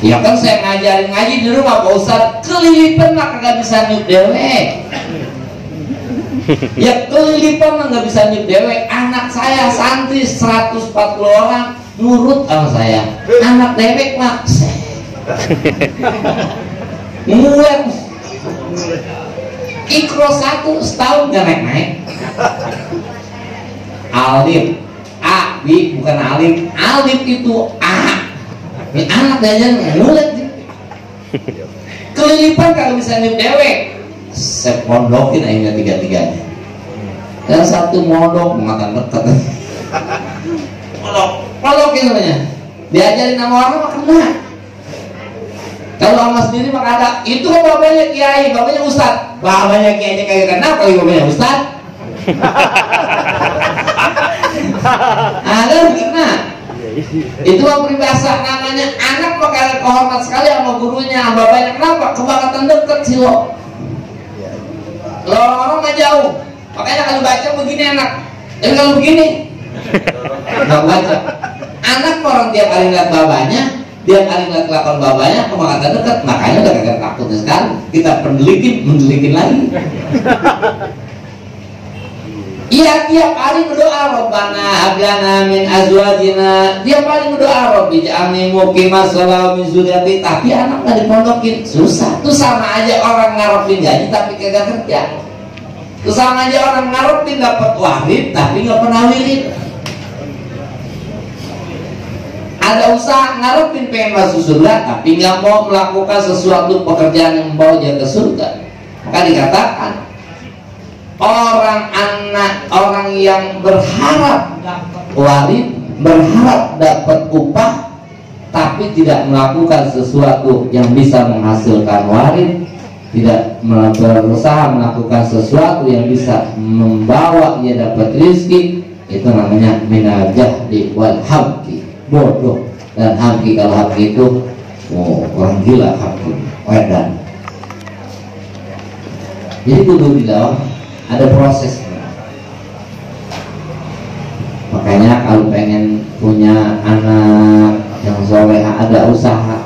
Ya kan saya ngajarin ngaji di rumah Pak Ustadz, kelilipan mah kagak bisa nyup dewek. Ya kelilipan mah nggak bisa nyup dewek. Anak saya santri 140 orang nurut sama saya. Anak dewek mah ngulet. Ikro 1 setahun gak naik. Alif A, B bukan alif. Alif itu A. Ini anak diajarin ngulet. Kelilipan kalau bisa nyup dewek, saya pondokin akhirnya tiga-tiganya. Yang satu mondok makan dekat. Pondokin namanya. Diajarin sama orang mah kena. Kalau sama sendiri mah ada. Itu kan bapaknya kiai, bapaknya ustad. Bapaknya kiainya kagak kenapa lagi bapaknya ustad. Ada kena. Itu mah peribahasa namanya anak bakal kehormat sekali sama gurunya, bapaknya. Kenapa? Kebangkatan deket sih lo. Orang-orang mah jauh. Makanya kalau baca begini enak. Dan kalau begini nggak baca. Anak orang tiap kali lihat bapaknya, tiap kali lihat kelakuan bapaknya, kebangkatan deket. Makanya udah kagak takutnya sekarang kita mendelikin lagi. Iya, tiap hari berdoa Rabbana hablana min azwajina. Tiap hari berdoa Rabbi ja'alni muqimas shalah min dzurriyyati. Tapi anak enggak dipondokin, susah. Itu sama aja orang ngarepin gaji tapi kagak kerja. Itu sama aja orang ngarepin dapat warid tapi enggak pernah wirid. Ada usaha ngarepin pengen masuk surga tapi enggak mau melakukan sesuatu pekerjaan yang membawa dia ke surga. Maka dikatakan orang yang berharap warid, berharap dapat upah tapi tidak melakukan sesuatu yang bisa menghasilkan warid, tidak berusaha melakukan sesuatu yang bisa membawa dia dapat rezeki, itu namanya minal jahli wal hamki, bodoh. Dan hamki, kalau hamki itu orang gila, hamki wedan. Jadi kudu di dalam ada proses. Makanya kalau pengen punya anak yang soleh, ada usaha.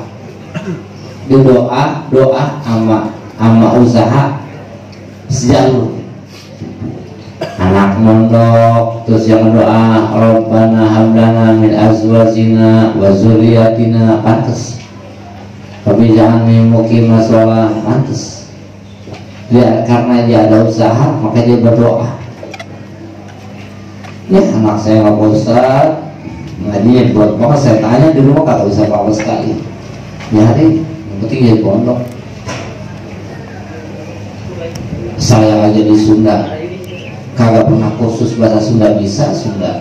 Di doa sama usaha sejalur. Anak mondok terus yang doa Rabbana hablana min azwajina wa zurriyatina, pantes. Tapi jangan muqimas shalah, pantes. Dia, karena dia ada usaha maka dia berdoa. Ya anak saya nggak Ustaz ngaji buat pokok, saya tanya di rumah kagak bisa apa sekali. Biarin, yang penting dia pondok. Saya aja di Sunda kagak pernah kursus bahasa Sunda, bisa Sunda.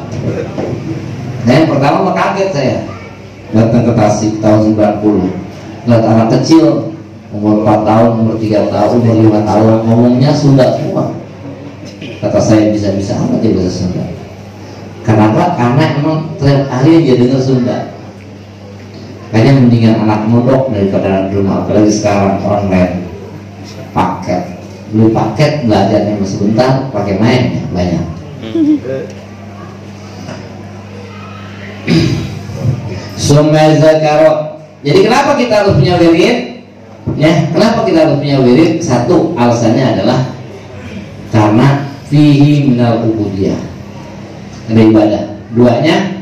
Nah yang pertama mah kaget saya datang ke Tasik tahun 90, lihat anak kecil umur 4 tahun, umur 3 tahun, umur 5 tahun ngomongnya Sunda semua. Kata saya, bisa-bisa amat dia bahasa Sunda. Kenapa? Karena emang tiap hari dia dengar Sunda. Kayaknya mendingan anak mondok daripada di rumah, apalagi sekarang online paket. beli paket, belajarnya sebentar, pakai main ya banyak. Sumazakaro. Jadi kenapa kita harus punya wirid? Ya, kenapa kita harus punya wirid? Satu, alasannya adalah karena fihi minal ubudiyah, ada ibadah. Duanya,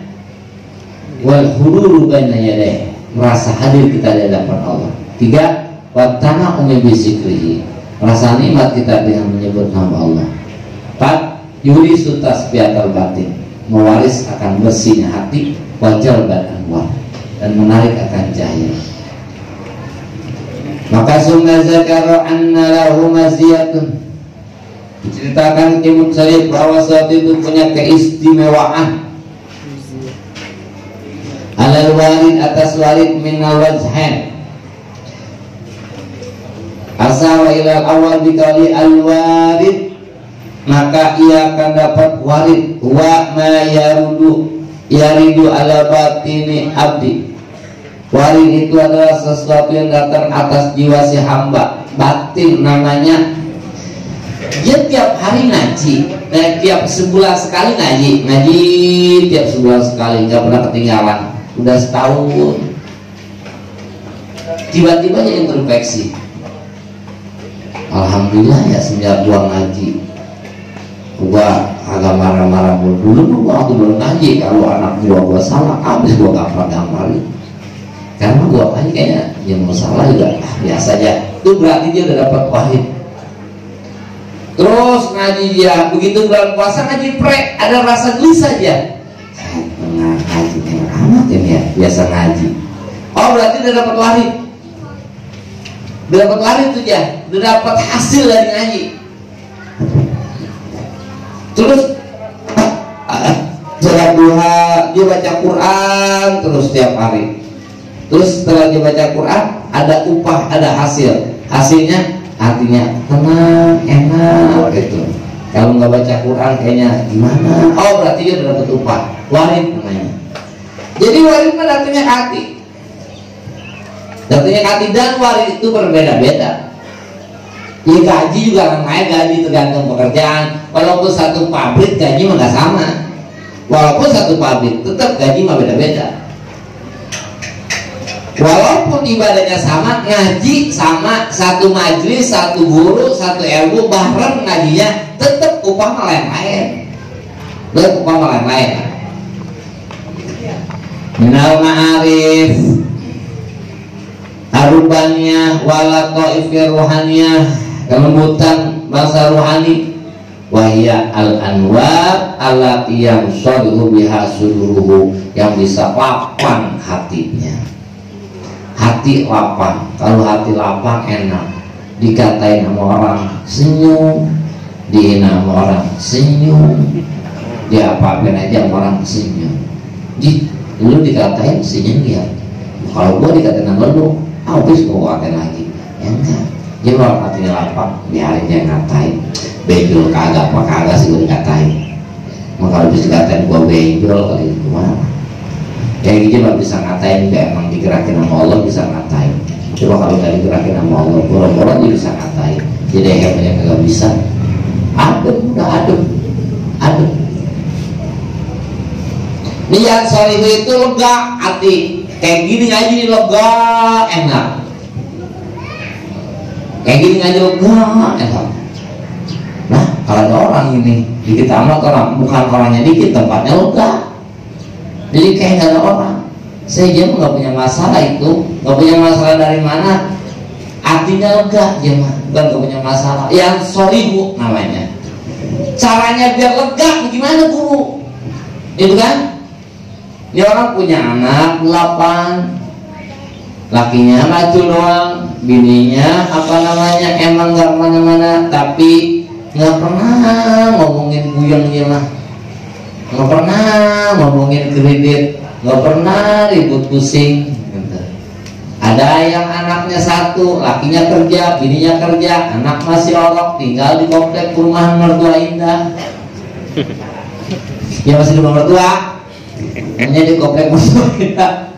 wal huduru baina yadayhi, merasa hadir kita di hadapan Allah. Tiga, watana umi bizikrihi, merasa nikmat kita dengan menyebut nama Allah. Empat, yuri sutas biatal batin, mewaris akan bersihnya hati, wajal dan anwar, dan menarik akan cahaya. Maka summa zakara anna lahu maziyatun, diceritakan Imam Syarif bahwa saat itu punya keistimewaan alal warid, atas warid minal wajhain, asal ilal awal bikali al warid, maka ia akan dapat warid wa ma yaridu ala batini abdi. Warid itu adalah sesuatu yang datang atas jiwa si hamba. Batin namanya, dia tiap hari ngaji, tiap sebulan sekali ngaji tiap sebulan sekali, nggak pernah ketinggalan, udah setahun. Tiba-tiba dia introspeksi, alhamdulillah ya semenjak gua ngaji, gua agak marah-marah dulu gua waktu belum ngaji, kalau anak gua salah, habis gua gak pernah gambarin, karena gua ngaji kayaknya yang masalah juga biasa aja. Itu berarti dia udah dapat wahid. Terus ngaji dia, begitu bulan puasa ngaji ada rasa gelisah aja. Saya pernah ngaji yang amat ini ya, biasa ngaji. Oh berarti udah dapat wahid. Udah dapat wahid tuh dia, udah dapat hasil dari ngaji. Terus sholat duha, dia baca Quran terus setiap hari. Terus setelah dia baca Quran, ada upah, ada hasil. Hasilnya artinya tenang, enak gitu. Kalau nggak baca Quran kayaknya gimana? Oh berarti dia udah dapat upah. Warid namanya. Jadi warid mah datangnya hati. Datangnya hati, dan warid itu berbeda-beda. Ya gaji juga orang lain, gaji tergantung pekerjaan. Walaupun satu pabrik gaji mah nggak sama. Walaupun satu pabrik tetap gaji mah beda-beda. Walaupun ibadahnya sama, ngaji sama, satu majlis, satu guru, satu ilmu, bareng ngajinya, tetap upah lain-lain. Tetap upah lain-lain. Minal ma'arif, arubannya, wala ta'ifir ruhaniyah, kelembutan bahasa ruhani, wahya al-anwar allati yamshaduhu biha suduruhu, yang bisa lapang hatinya. Hati lapang. Kalau hati lapang enak, dikatain sama orang senyum, dihina sama orang senyum, dia apa-apain aja sama orang senyum. Lu dikatain senyum dia. Kalau gua dikatain sama lu, habis gua katain lagi. Ya enggak. Dia orang hatinya lapang, biarin dia ngatain. Benjol kagak apa kagak sih gua dikatain. Maka kalau bisa dikatain gua benjol kali gimana? Kayak gitu nggak bisa ngatain, nggak emang digerakin sama Allah bisa ngatain. Coba kalau nggak digerakin sama Allah, orang-orang dia bisa ngatain. Jadi hebatnya nggak bisa. Adem, udah adem. Niat solih itu lega hati. Kayak gini ngaji lega, enak. Kayak gini ngaji lega, enak. Nah, kalau ada orang ini dikit amat orang, bukan orangnya dikit, tempatnya lega. Jadi kayak gak ada orang. Saya jam nggak punya masalah itu, nggak punya masalah dari mana. Artinya lega, dia mah bukan nggak punya masalah. Yang solihu namanya. Caranya biar lega, bagaimana guru? Itu kan? Ini orang punya anak 8, lakinya maju doang, bininya apa namanya emang nggak kemana-mana, tapi nggak pernah ngomongin buyang dia mah. Nggak pernah ngomongin kredit, nggak pernah ribut pusing gitu. Ada yang anaknya 1, lakinya kerja, bininya kerja, anak masih orok, tinggal di komplek perumahan mertua indah. Ya masih di rumah mertua, hanya di komplek mertua indah.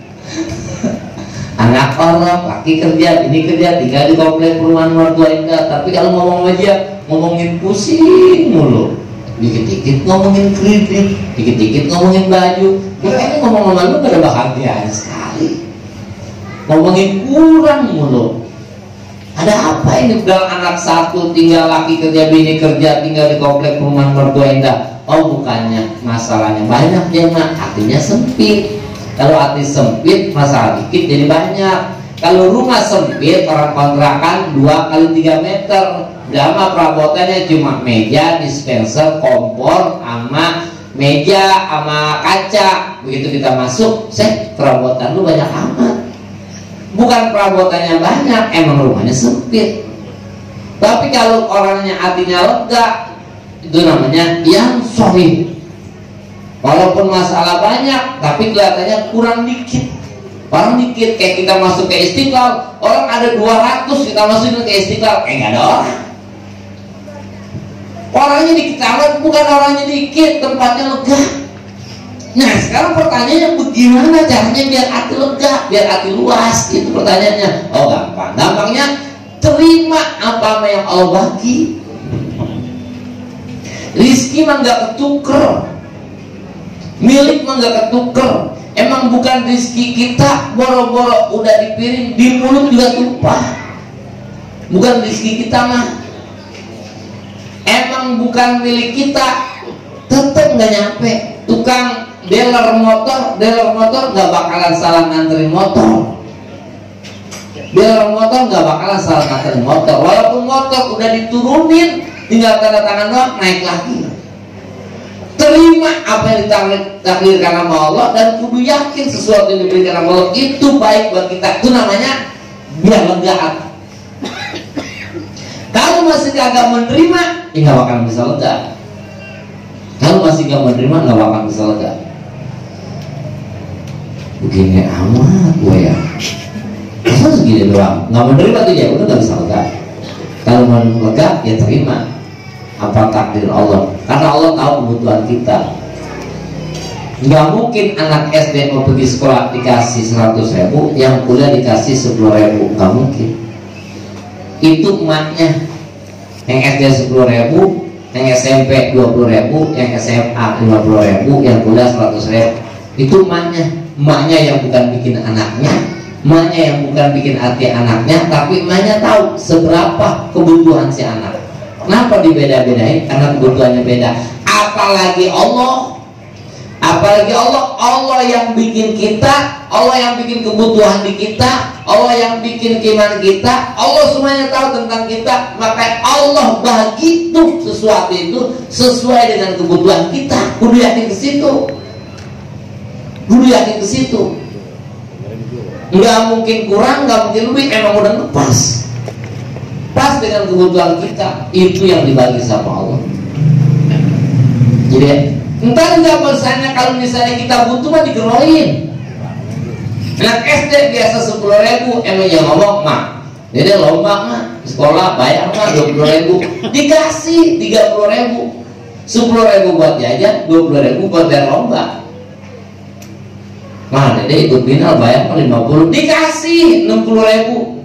Anak orang, laki kerja, ini kerja, tinggal di komplek perumahan mertua indah. Tapi kalau ngomong aja, ngomongin pusing mulu. Dikit-dikit ngomongin kredit, dikit-dikit ngomongin baju. Kayaknya ngomong-ngomong lu pada bahagia sekali. Ngomongin kurang mulu. Ada apa ini? Udah anak satu, tinggal laki kerja, bini kerja, tinggal di komplek perumahan mertua indah. Oh bukannya masalahnya banyak ya mak, hatinya sempit. Kalau hati sempit, masalah dikit jadi banyak. Kalau rumah sempit, orang kontrakan 2 kali 3 meter. Dama perabotannya cuma meja, dispenser, kompor, sama meja, sama kaca. Begitu kita masuk, perabotan lu banyak amat. Bukan perabotannya banyak, emang rumahnya sempit. Tapi kalau orangnya hatinya lega, itu namanya yang sholih. Walaupun masalah banyak, tapi kelihatannya kurang dikit. Orang dikit, kayak kita masuk ke Istiqlal, orang ada 200, kita masukin ke Istiqlal, kayak nggak ada orang. Orangnya dikit amat, bukan orangnya dikit, tempatnya lega. Nah sekarang pertanyaannya, bagaimana caranya biar hati lega, biar hati luas? Itu pertanyaannya. Oh gampang, gampangnya terima apa yang Allah bagi. Rizki mah nggak ketuker, milik mah nggak ketuker. Emang bukan rizki kita, boro-boro udah di piring, di mulut juga tumpah. Bukan rizki kita mah. Emang bukan milik kita, tetep nggak nyampe. Tukang dealer motor nggak bakalan salah nganterin motor. Dealer motor nggak bakalan salah nganterin motor. Walaupun motor udah diturunin, tinggal tanda tangan doang, naik lagi. Terima apa yang ditakdirkan sama Allah dan kudu yakin sesuatu yang diberikan sama Allah itu baik buat kita. Itu namanya biar lega hati. Kalau masih gak menerima, ya gak bakal bisa lega. Kalau masih gak menerima, gak bakal bisa lega. Begini amat gue ya. Masa segini doang, gak menerima tuh ya udah gak bisa lega. Kalau mau lega, ya terima apa takdir Allah, karena Allah tahu kebutuhan kita. Nggak mungkin anak SD mau pergi sekolah dikasih 100.000, yang kuliah dikasih 10.000, nggak mungkin. Itu emaknya, yang SD 10.000, yang SMP 20.000, yang SMA 50.000, yang kuliah 100.000. Itu emaknya yang bukan bikin anaknya, emaknya yang bukan bikin hati anaknya, tapi emaknya tahu seberapa kebutuhan si anak. Kenapa dibeda-bedain? Karena kebutuhannya beda. Apalagi Allah, Allah yang bikin kita, Allah yang bikin kebutuhan di kita, Allah yang bikin keimanan kita, Allah semuanya tahu tentang kita. Maka Allah bagi tuh sesuatu itu sesuai dengan kebutuhan kita. Kudu yakin ke situ. Nggak mungkin kurang, nggak mungkin lebih, emang udah lepas. Pas dengan kebutuhan kita, itu yang dibagi sama Allah. Jadi entar nggak misalnya kalau misalnya kita butuh mah digeroin. Anak SD biasa 10.000, emang yang ngomong mak, jadi lomba mah sekolah bayar mah 20.000, dikasih 30.000, 10.000 buat jajan, 20.000 buat bayar lomba. Nah, dede ikut final bayar 50, dikasih 60.000.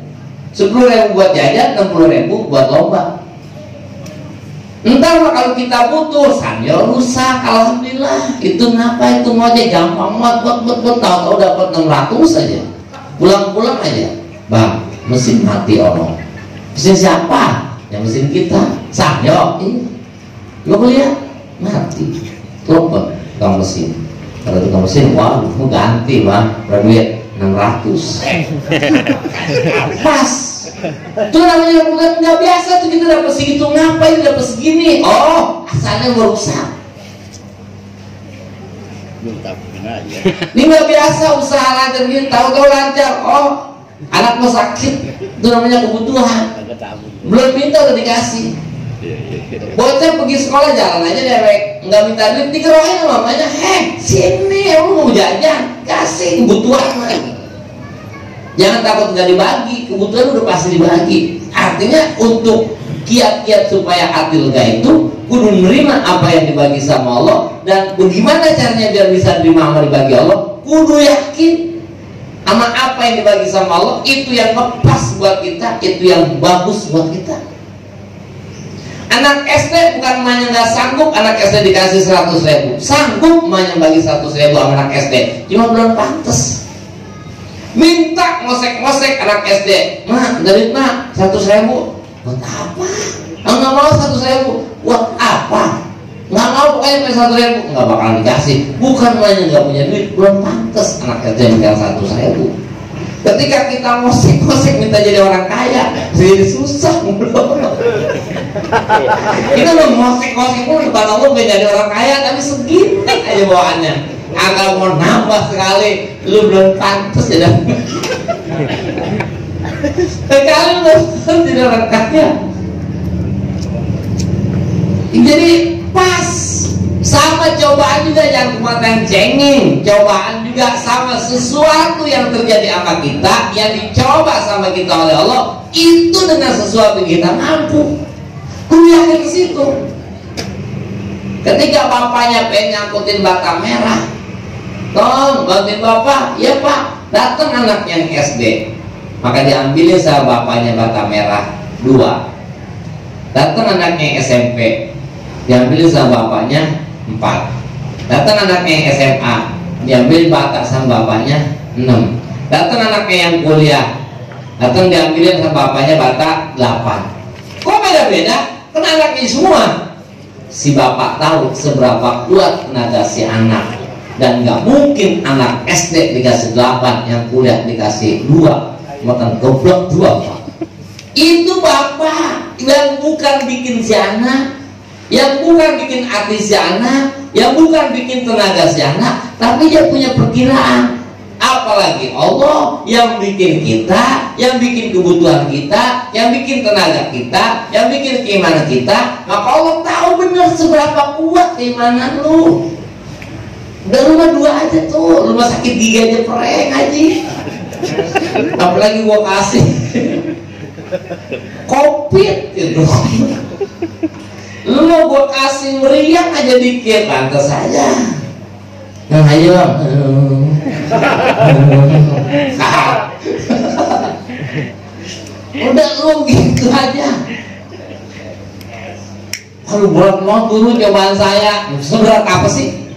10.000 buat jajan, 60.000 buat lomba. Entar mah kalau kita butuh sambil rusak, alhamdulillah. Itu ngapa itu ngojek gampang banget, buat tahu-tahu dapat 600 aja. Pulang-pulang aja, bang, mesin mati orang. Mesin siapa? Ya mesin kita. Samyo, lo lihat mati, lompat tukang mesin. Kalau tukang mesin, wah, mau ganti bang, berduit 600. Pas itu namanya nggak biasa tuh, kita dapat segitu, ngapain dapat segini? Oh, asalnya merusak. Ini nggak biasa usaha lancar gini, tahu-tahu lancar. Oh, anak mau sakit, itu namanya kebutuhan. Belum minta udah dikasih. Bocah pergi sekolah jalan aja dewek, nggak minta duit, dikerokin mamanya. Sini, lu mau jajan, kasih kebutuhan. Jangan takut nggak dibagi, kebutuhan udah pasti dibagi. Artinya untuk kiat-kiat supaya hati lega itu kudu menerima apa yang dibagi sama Allah. Dan bagaimana caranya biar bisa terima apa dibagi Allah? Kudu yakin sama apa yang dibagi sama Allah, itu yang ngepas buat kita, itu yang bagus buat kita. Anak SD bukan emaknya nggak sanggup, anak SD dikasih 100.000, sanggup emaknya bagi 100.000 sama anak SD, cuma belum pantas. Minta ngosek-ngosek anak SD, mak dari mak 100.000, buat apa? Nggak mau 100.000, buat apa? Nggak mau pokoknya punya 100.000, nggak bakal dikasih. Bukan emaknya nggak punya duit, belum pantas anak SD minta 100.000. Ketika kita ngosek-ngosek minta jadi orang kaya, jadi susah mulu. Kita mau ngosek-ngosek mulu depan Allah pengen jadi orang kaya, tapi segini aja bawaannya. Agak mau nambah sekali, lu belum pantas ya. Sekali lu belum jadi orang kaya. Jadi pas. Sama cobaan juga, jangan kemarin cengeng. Cobaan juga sama, sesuatu yang terjadi sama kita, yang dicoba sama kita oleh Allah, itu dengan sesuatu kita mampu. Kudu yakin ke situ. Ketika bapaknya pengen nyangkutin bata merah, tolong bantuin bapak. Ya pak. Datang anaknya yang SD, maka diambilin sama bapaknya bata merah 2. Datang anaknya yang SMP, diambilin sama bapaknya 4. Datang anaknya yang SMA, diambil bata sama bapaknya 6. Datang anaknya yang kuliah, datang diambilin sama bapaknya bata 8. Kok beda-beda? Kan anaknya semua. Si bapak tahu seberapa kuat tenaga si anak, dan nggak mungkin anak SD dikasih 8, yang kuliah dikasih 2. Makan goblok 2 pak. Itu bapak yang bukan bikin si anak, yang bukan bikin hati si anak, yang bukan bikin tenaga si anak, tapi dia punya perkiraan. Apalagi Allah yang bikin kita, yang bikin kebutuhan kita, yang bikin tenaga kita, yang bikin keimanan kita. Maka Allah tahu benar seberapa kuat keimanan lu. Udah rumah 2 aja tuh, rumah sakit 3 aja pereng aja. Apalagi gua kasih COVID gitu. Lu mau gue kasih meriang aja dikit, pantas aja. Nah ayo udah lu gitu aja. Kalau buat mau dulu cobaan saya seberat apa sih?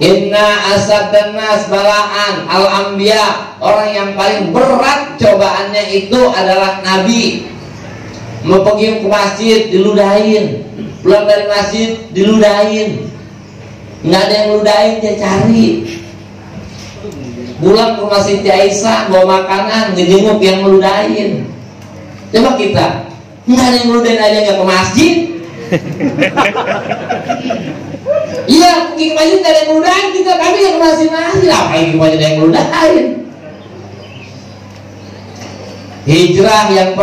Inna asaddan nas balaan al-anbiya. Orang yang paling berat cobaannya itu adalah Nabi. Mau pergi ke masjid diludahin, pulang dari masjid diludahin, nggak ada yang ludahin, dia cari. Pulang ke rumah Siti Aisyah bawa makanan, ngejenguk yang meludahin. Coba kita nggak ada yang meludahin aja nggak ke masjid. Iya, pergi ke masjid nggak ada yang meludahin kita, tapi yang masih apa yang masjid ada yang meludahin. Hijrah yang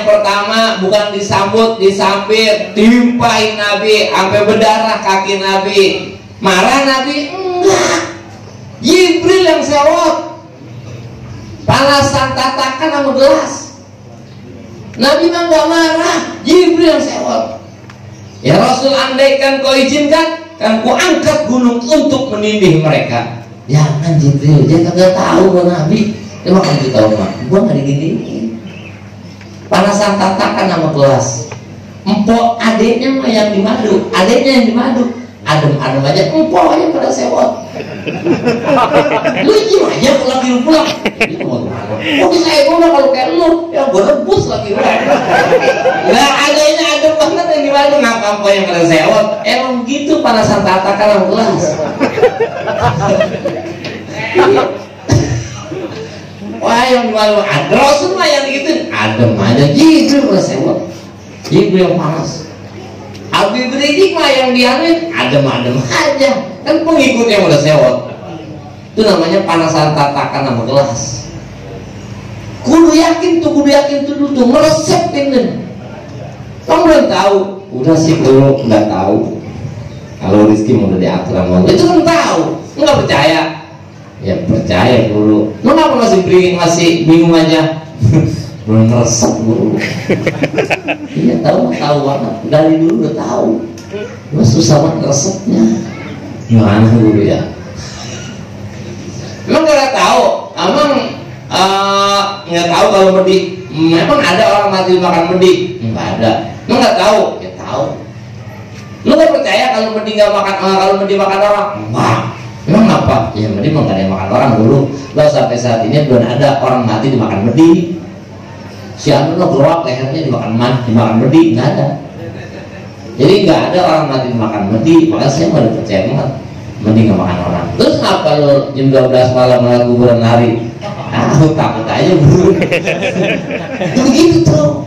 pertama bukan disambut, disampir, timpain Nabi sampai berdarah kaki Nabi. Marah Nabi? Enggak. Jibril yang sewot, panasan tatakan sama gelas. Nabi mah nggak marah, Jibril yang sewot. Ya Rasul, andaikan kau izinkan, kan ku angkat gunung untuk menindih mereka. Jangan Jibril, dia kagak tahu bahwa Nabi. Dia makan kita mah, gua nggak diginiin. Panasan tatakan sama gelas. Empok adeknya mah yang dimadu, adeknya yang dimadu, adem-adem aja, empok aja pada sewot. Lu gimana kalau lagi lu pulang? Itu mau kemana? Kok bisa ego kalau kayak lu? Ya gue rebus lagi lu. Nah adeknya adem banget yang dimadu, ngapa empok yang pada sewot? Emang gitu panasan tatakan sama gelas. Wah yang malu ada Rasul mah yang gitu adem aja, Jibril pada sewot, Jibril yang panas. Habib Rizik mah yang diamin adem-adem aja, kan pengikutnya udah sewot. Itu namanya panasan tatakan sama gelas. Kudu yakin tuh dulu meresep ini. Kamu belum tahu? Udah sih dulu nggak tahu. Kalau rezeki udah diatur sama Allah, itu kan tahu, nggak percaya. Ya percaya dulu. Kenapa masih bingung aja? Belum resep dulu. Iya tahu banget. Dari dulu udah tahu. Cuma susah banget resepnya. Gimana dulu ya? Emang nggak tahu, emang nggak tahu kalau medih. Emang ada orang mati makan medih? Nggak ada. Emang nggak tahu? Ya tahu. Lu nggak percaya kalau medih nggak makan, kalau medih makan orang? Enggak. Emang apa? Ya medih emang nggak ada yang makan orang dulu. Lo sampai saat ini belum ada orang mati dimakan medih. Si anu lo gerak lehernya dimakan medih, nggak ada. Jadi nggak ada orang mati dimakan medih. Makanya saya nggak percaya banget medih nggak makan orang. Terus kenapa lo jam 12 malam ngeliat kuburan lari? Aku takut aja bro. Itu begitu tuh.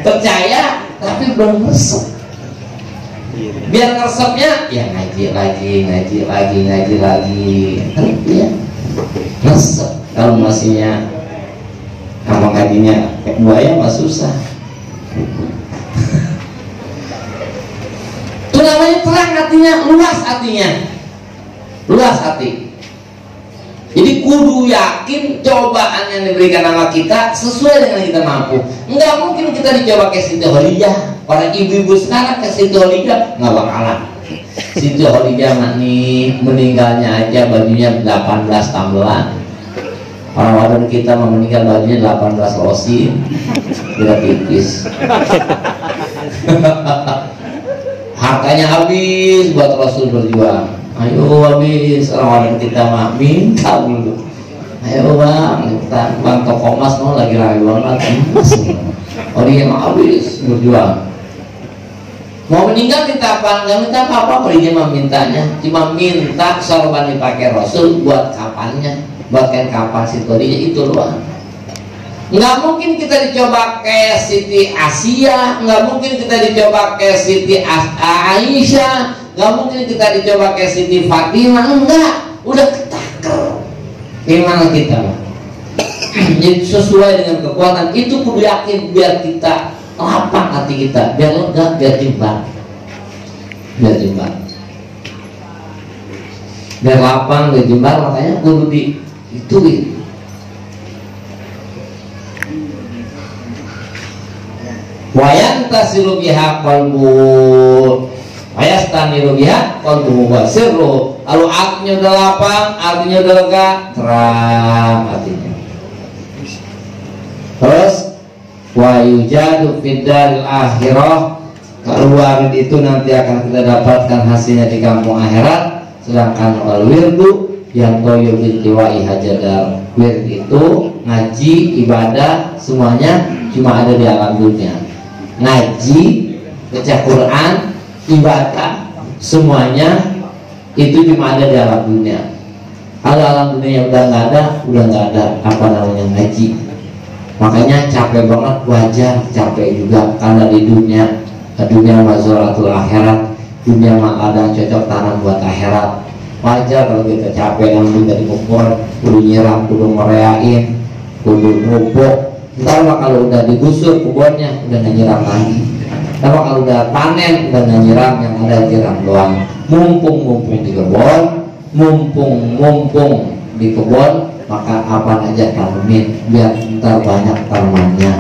Percaya tapi belum ngeresep. Biar ngeresepnya ya ngaji lagi. Ya. Ngeresep. Kalau masihnya apa ngajinya kayak buaya mah susah. Itu namanya terang hatinya, luas hati. Jadi kudu yakin cobaan yang diberikan sama kita sesuai dengan kita mampu. Enggak mungkin kita dicoba kayak Siti Khadijah. Para ibu-ibu sekarang kayak Siti Khadijah nggak bakalan. Siti Khadijah nih meninggalnya aja bajunya 18 tambelan. Orang-orang kita mau meninggal bajunya 18 losin, tidak tipis. Hartanya habis buat Rasul berjuang. Ayo habis, orang-orang kita mah minta dulu. Ayo bang toko emas mau lagi rame banget emas. Orang yang habis berjuang. Mau meninggal minta apa? Nggak minta apa-apa. Orang mah mintanya cuma minta sorban dipakai Rasul buat kapannya, buat kain kapan situasinya itu doang. Nggak mungkin kita dicoba kayak Siti Asia, nggak mungkin kita dicoba kayak Siti Aisyah, nggak mungkin kita dicoba kayak Siti Fatimah. Enggak, udah ketaker gimana kita. Jadi sesuai dengan kekuatan itu kudu yakin biar kita lapang hati kita, biar lega, biar timbang, biar lapang, biar timbang. Makanya kudu diituin. Wayan tasilu biha qalbu wayastaniru biha qalbu basirru. Lalu artinya udah lapang, artinya udah lega, terang hatinya. Terus wa yujadu fid daril akhirah, keluar itu nanti akan kita dapatkan hasilnya di kampung akhirat. Sedangkan wal wirdu yang toyo bintiwai hajadar, wird itu ngaji, ibadah semuanya cuma ada di alam dunia. Ngaji, baca Quran, ibadah semuanya itu cuma ada di alam dunia. Kalau alam dunia udah nggak ada apa namanya ngaji. Makanya capek banget, wajar capek juga karena di dunia mazharatul akhirat, dunia mah ada cocok tanam buat akhirat. Wajar kalau kita capek langsung dari kubur, kudu nyiram, kudu mereain, kudu pupuk. Ntar mah kalau udah digusur kuburnya udah nggak nyiram lagi. Ntar mah kalau udah panen udah nggak nyiram, yang ada nyiram doang. Mumpung di kebun, mumpung di kebun, maka apa aja tanemin biar ntar banyak tanamannya.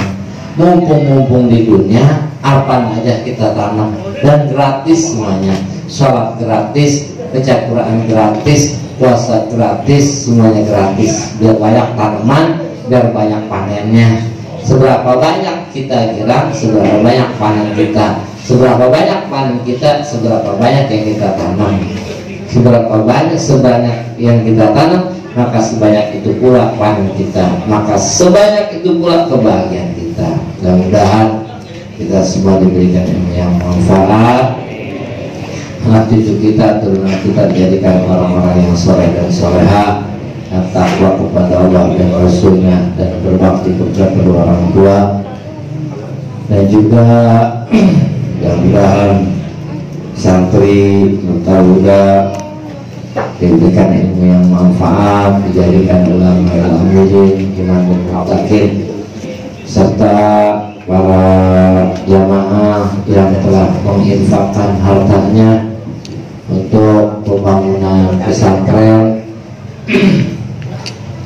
Mumpung di dunia, apa aja kita tanam dan gratis semuanya. Sholat gratis, baca Quran gratis, puasa gratis, semuanya gratis. Biar banyak tanaman, biar banyak panennya. Seberapa banyak kita girang, seberapa banyak panen kita. Seberapa banyak panen kita, seberapa banyak yang kita tanam. Sebanyak yang kita tanam, maka sebanyak itu pula panen kita. Maka sebanyak itu pula kebahagiaan kita. Mudah-mudahan kita semua diberikan ilmu yang manfaat. Anak cucu kita, turunan kita dijadikan orang-orang yang soleh dan soleha, yang takwa kepada Allah dan Rasulnya, dan berbakti kepada kedua orang tua. Dan juga mudah-mudahan santri mutahuda diberikan ilmu yang manfaat, dijadikan ulama-ulama iman dan muttaqin, serta para jamaah yang telah menginfakkan hartanya untuk pembangunan pesantren.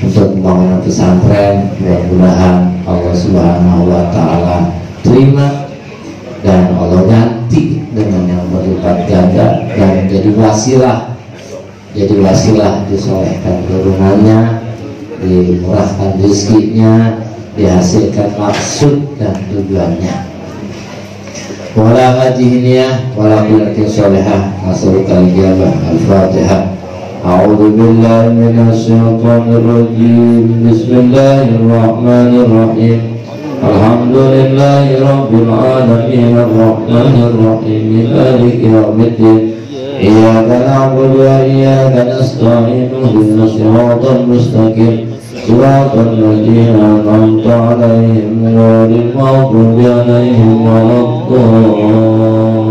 Untuk pembangunan pesantren, mudah-mudahan Allah Subhanahu wa Ta'ala terima dan Allah ganti dengan yang berlipat ganda dan menjadi wasilah jadi wasilah disolehkan turunannya, dimurahkan rezekinya, dihasilkan maksud dan tujuannya. Wala hadihiniyah wala qulatin solehah nasrukal ijabah. Al-Fatihah. A'udzu billahi minasy syaithanir rajim. Bismillahirrahmanirrahim. Alhamdulillahi rabbil alamin arrahmanir rahim maliki yaumiddin. Iyyaka na'budu wa iyyaka nasta'in ihdinas siratal mustaqim siratal ladzina an'amta 'alaihim ghairil maghdubi 'alaihim waladdallin.